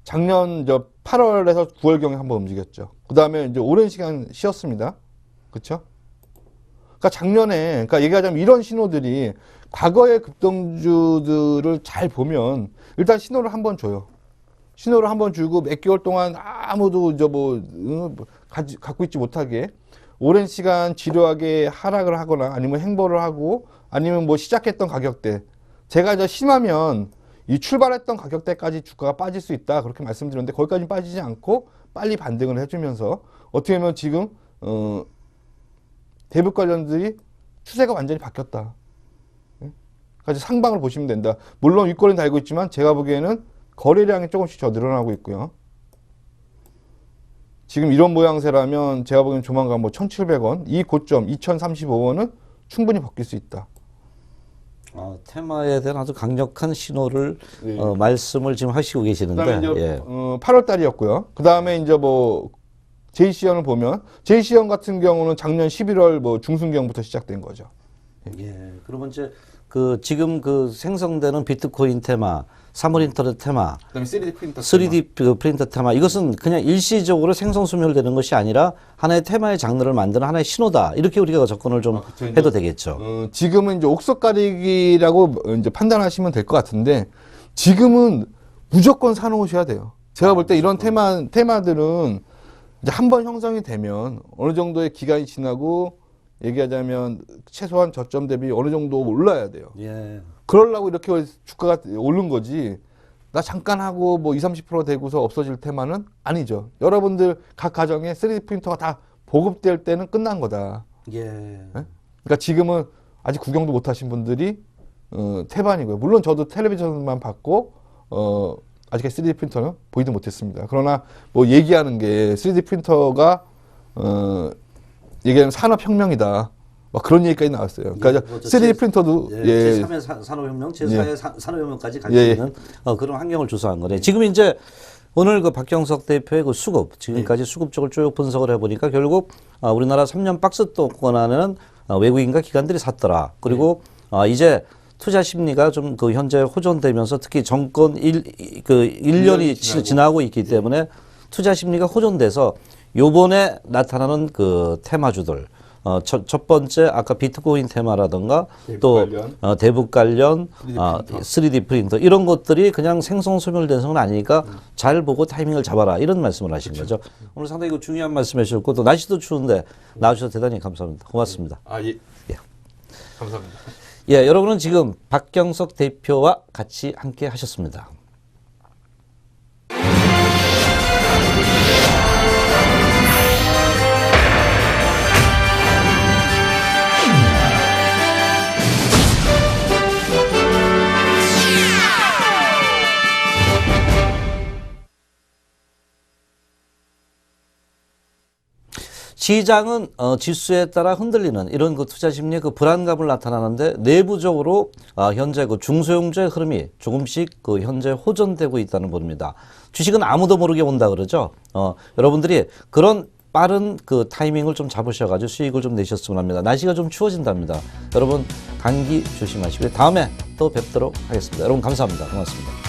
작년 8월에서 9월경에 한번 움직였죠. 그다음에 이제 오랜 시간 쉬었습니다. 그렇죠? 그러니까 작년에, 그러니까 얘기하자면 이런 신호들이 과거의 급등주들을 잘 보면 일단 신호를 한번 줘요. 신호를 한번 주고 몇 개월 동안 아무도 이제 갖고 있지 못하게 오랜 시간 지루하게 하락을 하거나 아니면 행보를 하고 아니면 뭐 시작했던 가격대, 제가 이제 심하면 이 출발했던 가격대까지 주가가 빠질 수 있다 그렇게 말씀드렸는데 거기까지 빠지지 않고 빨리 반등을 해주면서 어떻게 보면 지금 대북 관련들이 추세가 완전히 바뀌었다. 그러니까 상방을 보시면 된다. 물론 윗꼬리는 달고 있지만 제가 보기에는 거래량이 조금씩 더 늘어나고 있고요. 지금 이런 모양새라면 제가 보기엔 조만간 뭐 1,700원, 이 고점 2,035원은 충분히 벗길 수 있다. 테마에 대한 아주 강력한 신호를 말씀을 지금 하시고 계시는데, 그다음에 이제 8월 달이었고요. 그다음에 이제 뭐 제이시연을 보면 제이시연 같은 경우는 작년 11월 뭐 중순경부터 시작된 거죠. 예. 그러면 이제 그 지금 그 생성되는 비트코인 테마, 사물인터넷 테마, 그다음에 3D 프린터 3D 프린터 테마, 이것은 그냥 일시적으로 생성 소멸되는 것이 아니라 하나의 테마의 장르를 만드는 하나의 신호다. 이렇게 우리가 접근을 좀 해도 되겠죠. 지금은 이제 옥석 가리기라고 이제 판단하시면 될 것 같은데 지금은 무조건 사놓으셔야 돼요. 제가 볼 때 이런 테마들은 이제 한번 형성이 되면 어느 정도의 기간이 지나고 얘기하자면 최소한 저점 대비 어느 정도 올라야 돼요. 예. 그러려고 이렇게 주가가 오른 거지. 나 잠깐 하고 뭐 20, 30% 되고서 없어질 테마는 아니죠. 여러분들 각 가정에 3D 프린터가 다 보급될 때는 끝난 거다. 예. 그러니까 지금은 아직 구경도 못 하신 분들이 태반이고요. 물론 저도 텔레비전만 봤고 아직 3D 프린터는 보지도 못했습니다. 그러나 뭐 얘기하는 게 3D 프린터가 얘기하면 산업혁명이다. 막 그런 얘기까지 나왔어요. 그러니까 3D 프린터도 제3의 산업혁명, 제4의 산업혁명까지 갈 수 있는 그런 환경을 조성한 거네. 지금 이제 오늘 그 박경석 대표의 그 수급, 지금까지 수급 쪽을 쭉 분석을 해보니까 결국 우리나라 3년 박스 동안에는 외국인과 기관들이 샀더라. 그리고 이제 투자 심리가 좀 그 현재 호전되면서 특히 정권 1년이 지나고 있기 때문에 투자 심리가 호전돼서 요번에 나타나는 그 테마주들, 첫 번째 아까 비트코인 테마라든가 또 대북 관련 3D 프린터 이런 것들이 그냥 생성 소멸된 건 아니니까 잘 보고 타이밍을 잡아라 이런 말씀을 하신 거죠. 오늘 상당히 중요한 말씀해 주셨고 또 날씨도 추운데 나와주셔서 대단히 감사합니다. 고맙습니다. 예. 감사합니다. 예, 여러분은 지금 박경석 대표와 같이 함께 하셨습니다. 시장은 지수에 따라 흔들리는 이런 그 투자 심리의 그 불안감을 나타나는데 내부적으로 현재 그 중소형주의 흐름이 조금씩 그 현재 호전되고 있다는 겁니다. 주식은 아무도 모르게 온다 그러죠. 여러분들이 그런 빠른 그 타이밍을 좀 잡으셔가지고 수익을 좀 내셨으면 합니다. 날씨가 좀 추워진답니다. 여러분 감기 조심하시고요. 다음에 또 뵙도록 하겠습니다. 여러분 감사합니다. 고맙습니다.